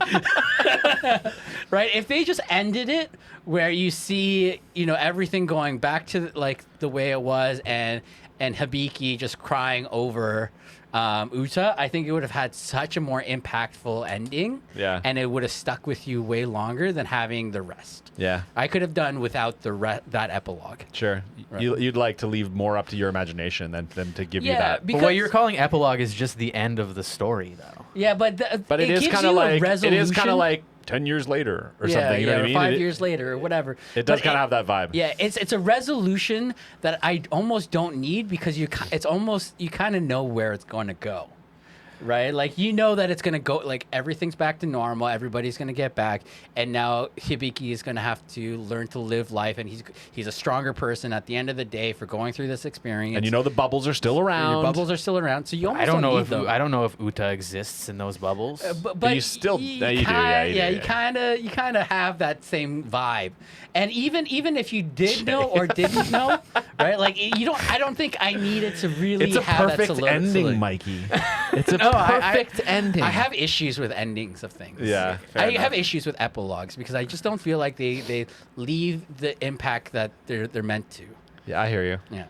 Right, if they just ended it where you see, you know, everything going back to like the way it was, and Hibiki just crying over Uta, I think it would have had such a more impactful ending. Yeah. And it would have stuck with you way longer than having the rest. Yeah. I could have done without that epilogue. Sure. Right. You'd like to leave more up to your imagination than to give you Yeah, that. But what you're calling epilogue is just the end of the story, though. Yeah, but But it is gives kind of you a like resolution. 10 years later or something. You know what I or mean? 5 years later or whatever. It does But kind of have that vibe. Yeah, it's a resolution that I almost don't need because you kind of know where it's going to go. Right? Like, you know that it's going to go, like, everything's back to normal. Everybody's going to get back. And now Hibiki is going to have to learn to live life. And he's a stronger person at the end of the day for going through this experience. And you know the bubbles are still around. Your bubbles are still around. So you almost I don't know need if them. I don't know if Uta exists in those bubbles. But you still- you you do, yeah, you do, you yeah. kind of have that same vibe, and even if you did know or didn't know, right? Like I don't think I needed to really It's a have perfect that ending, Mikey. It's a Oh, perfect ending. I have issues with endings of things. Yeah, fair I enough. have issues with epilogues because I just don't feel like they leave the impact that they're meant to. Yeah, I hear you. Yeah.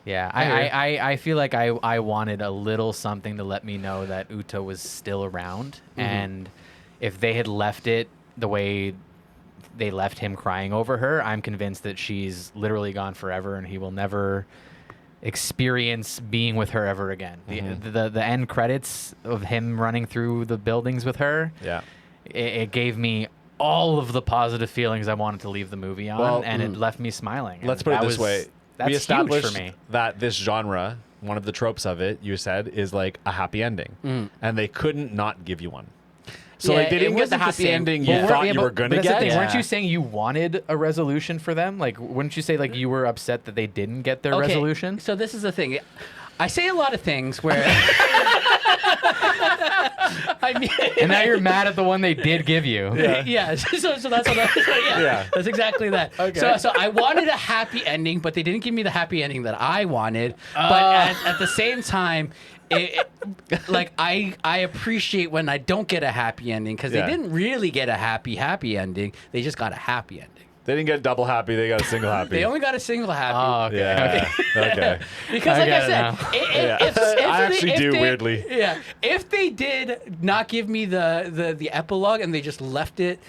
Yeah, hear you. I feel like I wanted a little something to let me know that Uta was still around, and if they had left it the way they left him crying over her, I'm convinced that she's literally gone forever, and he will never experience being with her ever again. The end credits of him running through the buildings with her, Yeah. it gave me all of the positive feelings I wanted to leave the movie on, Well, and it left me smiling. Let's And put it that this way. That's We huge established for me. that this genre, one of the tropes of it, you said, is like a happy ending. And they couldn't not give you one. So Yeah, like they it didn't get the wasn't the happy same. ending Yeah. you thought you were going to But that's the get. thing. Weren't Yeah. you saying you wanted a resolution for them? Like, wouldn't you say like you were upset that they didn't get their resolution? So this is the thing. I say a lot of things where I mean, And now you're mad at the one they did give you. yeah. So that's what Yeah. that's exactly that. Okay. So I wanted a happy ending, but they didn't give me the happy ending that I wanted. But at the same time, like I appreciate when I don't get a happy ending because Yeah. they didn't really get a happy ending. They just got a happy ending. They didn't get double happy. They got a single happy. They only got a single happy. Oh, okay. Yeah. Okay. Because, I like get I it said, now. if I they- actually if do, they- weirdly. Yeah, if they did not give me the epilogue and they just left it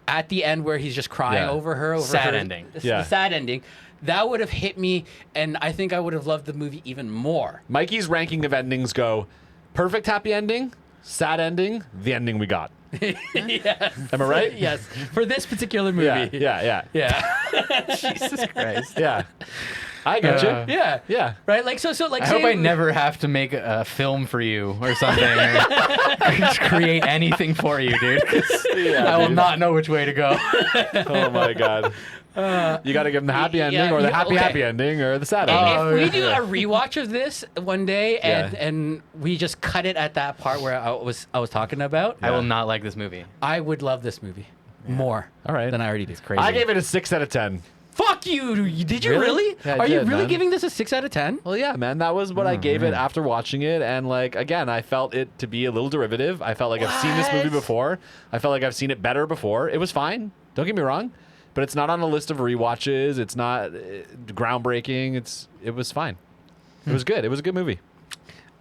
at the end where he's just crying Yeah. over her, over Sad her, ending. Yeah. the sad ending, that would have hit me, and I think I would have loved the movie even more. Mikey's ranking of endings go perfect happy ending, sad ending, the ending we got. Yes. Am I right? Yes, for this particular movie. Yeah. Jesus Christ. Yeah. I get Uh, you. Yeah. Yeah. Right. Like so. Like. I say- hope I never have to make a film for you or something, or just create anything for you, dude. 'Cause I will dude. not know which way to go. Oh my god. You got to give them the happy ending, or the happy okay. ending, or the sad If ending. we do a rewatch of this one day and Yeah. and we just cut it at that part where I was talking about, I will not like this movie. I would love this movie more. All right. Than I already do. Crazy. I gave it a 6 out of 10. Fuck you! Did you Really? really? Yeah, I Are you did, really man. giving this a 6 out of 10? Well, yeah, man, that was what I gave it after watching it, and like again, I felt it to be a little derivative. I felt like I've seen this movie What? before. I felt like I've seen it better before. It was fine. Don't get me wrong, but it's not on a list of rewatches. It's not groundbreaking. It was fine. It was good. It was a good movie.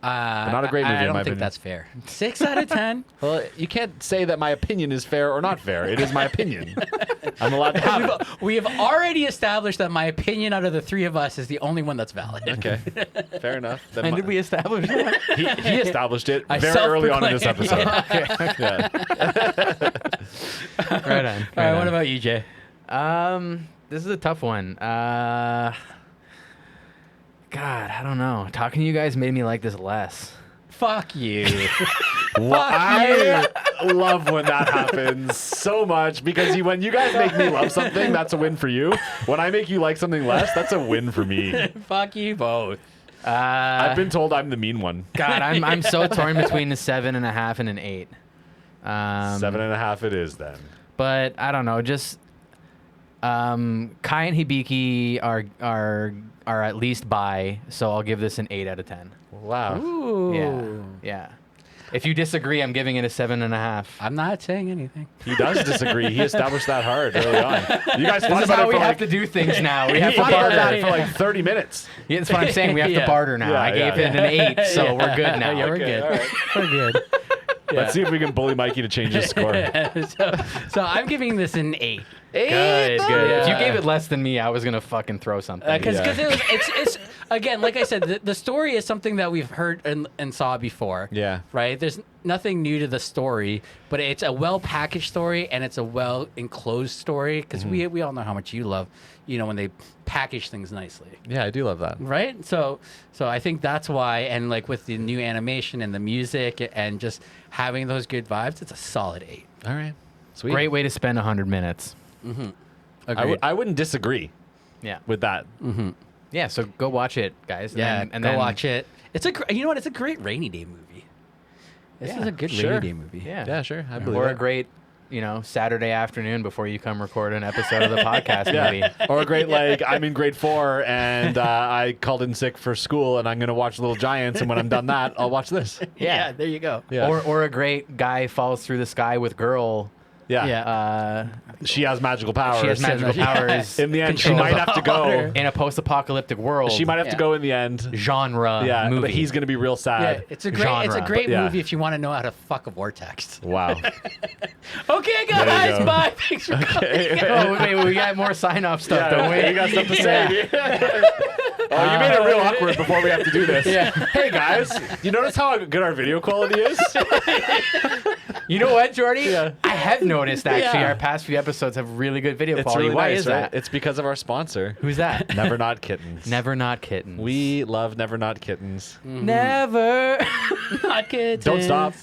not a great movie, I in don't my think opinion. that's fair. 6 out of 10. Well, you can't say that my opinion is fair or not fair. It is my opinion. I'm allowed to have it. We have already established that my opinion out of the three of us is the only one that's valid. Okay, fair enough. Then When did we establish that? he established it I very early on in this self-proclaimed. episode. Yeah. Right on. All right, what about you, Jay? This is a tough one. God, I don't know. Talking to you guys made me like this less. Fuck you. Well, I love when that happens so much because when you guys make me love something, that's a win for you. When I make you like something less, that's a win for me. Fuck you both. I've been told I'm the mean one. God, I'm so torn between a 7.5 and an 8. 7.5 it is then. But I don't know. Just Kai and Hibiki are at least bi, so I'll give this an 8 out of 10. Wow. Ooh. Yeah. If you disagree, I'm giving it a 7.5. I'm not saying anything. He does disagree. He established that hard early on. You guys fought This is about how it we for have like, to do things now. We he have to fought about barter. that for like 30 minutes. Yeah, that's what I'm saying. We have Yeah. to barter now. Yeah, I gave yeah, it an 8, so Yeah. we're good now. Yeah, we're Okay, good. all right. We're good. Let's see if we can bully Mikey to change his score. so I'm giving this an 8. Good, good. If you Yeah. gave it less than me, I was gonna fucking throw something. Because Yeah. it's again, like I said, the story is something that we've heard and saw before. Yeah. Right. There's nothing new to the story, but it's a well packaged story and it's a well enclosed story because we all know how much you love, when they package things nicely. Yeah, I do love that. Right. So I think that's why, and like with the new animation and the music and just having those good vibes, it's a solid 8. All right. Sweet. Great way to spend 100 minutes. Agreed. I wouldn't disagree Yeah. with that. Yeah. So go watch it, guys. Yeah, and go then watch it. It's you know what? It's a great rainy day movie. This Yeah, is a good sure. rainy day movie. Yeah. Yeah, sure. I believe Or it. a great Saturday afternoon before you come record an episode of the podcast, maybe. Or a great I'm in grade 4 and I called in sick for school and I'm gonna watch Little Giants, and when I'm done that, I'll watch this. Yeah, there you go. Yeah. Or a great guy falls through the sky with girl. Yeah. She has magical powers. She has magical powers. In the end, she Control might the have to go. water. In a post-apocalyptic world. She might have to go in the end. Genre Yeah, movie. but he's gonna be real sad. Yeah, it's a great Yeah. movie if you want to know how to fuck a vortex. Wow. Okay, There you guys, go. bye. Thanks for coming. Oh, wait, we got more sign-off stuff, don't we? You got stuff to say. Oh, you made it real awkward before we have to do this. Yeah. Hey guys, you notice how good our video quality is? You know what, Jordy? Yeah. I have noticed, actually, Yeah. our past few episodes have really good video It's quality. really Why nice, is right? that? It's because of our sponsor. Who's that? Never Not Kittens. Never Not Kittens. We love Never Not Kittens. Never Not kidding. Don't stop.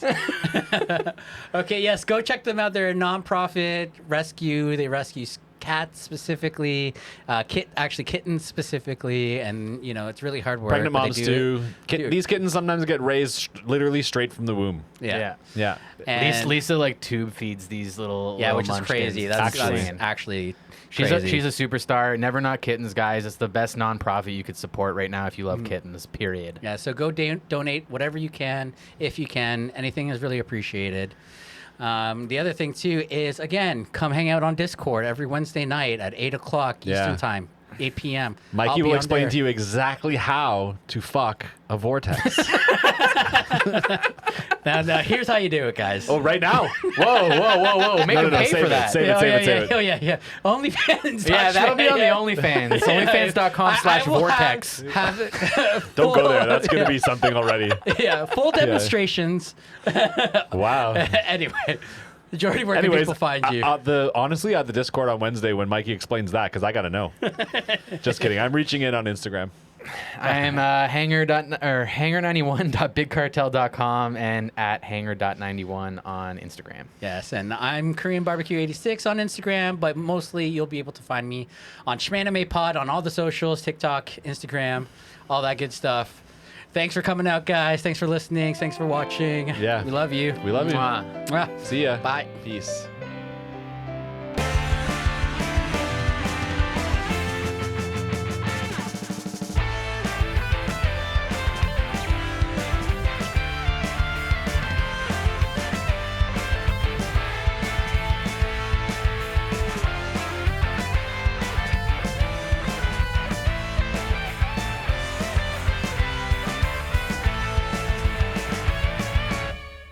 Okay, yes, go check them out. They're a non-profit rescue. They rescue cats specifically, kittens specifically, and it's really hard work. Pregnant but they moms do too. do- These kittens sometimes get raised literally straight from the womb. Yeah. Yeah. And- Lisa like tube feeds these little which is munchkins. crazy. It's That's insane. actually She's crazy. she's a superstar. Never Not Kittens, guys. It's the best nonprofit you could support right now if you Mm. love kittens. Period. Yeah, so go donate whatever you can, if you can. Anything is really appreciated. The other thing, too, is, again, come hang out on Discord every Wednesday night at 8 o'clock Yeah. Eastern Time, 8 p.m. Mikey will explain to you exactly how to fuck a vortex. Now, here's how you do it, guys. Oh, right now. Whoa! Make him pay save for it, that. save it, save it. Yeah. OnlyFans. Yeah, that'll be on the OnlyFans. OnlyFans.com/vortex. Have it. Don't go there. That's going to be something already. Yeah, full demonstrations. Wow. Anyway, Jordy, where can people find you? Honestly, at the Discord on Wednesday when Mikey explains that, because I got to know. Just kidding. I'm reaching in on Instagram. I am hanger91.bigcartel.com and at hanger.91 on Instagram. Yes, and I'm Korean Barbecue 86 on Instagram, but mostly you'll be able to find me on Shmanime Pod on all the socials, TikTok, Instagram, all that good stuff. Thanks for coming out, guys. Thanks for listening. Thanks for watching. Yeah. We love you. We love you. Mwah. Mwah. See ya. Bye. Peace.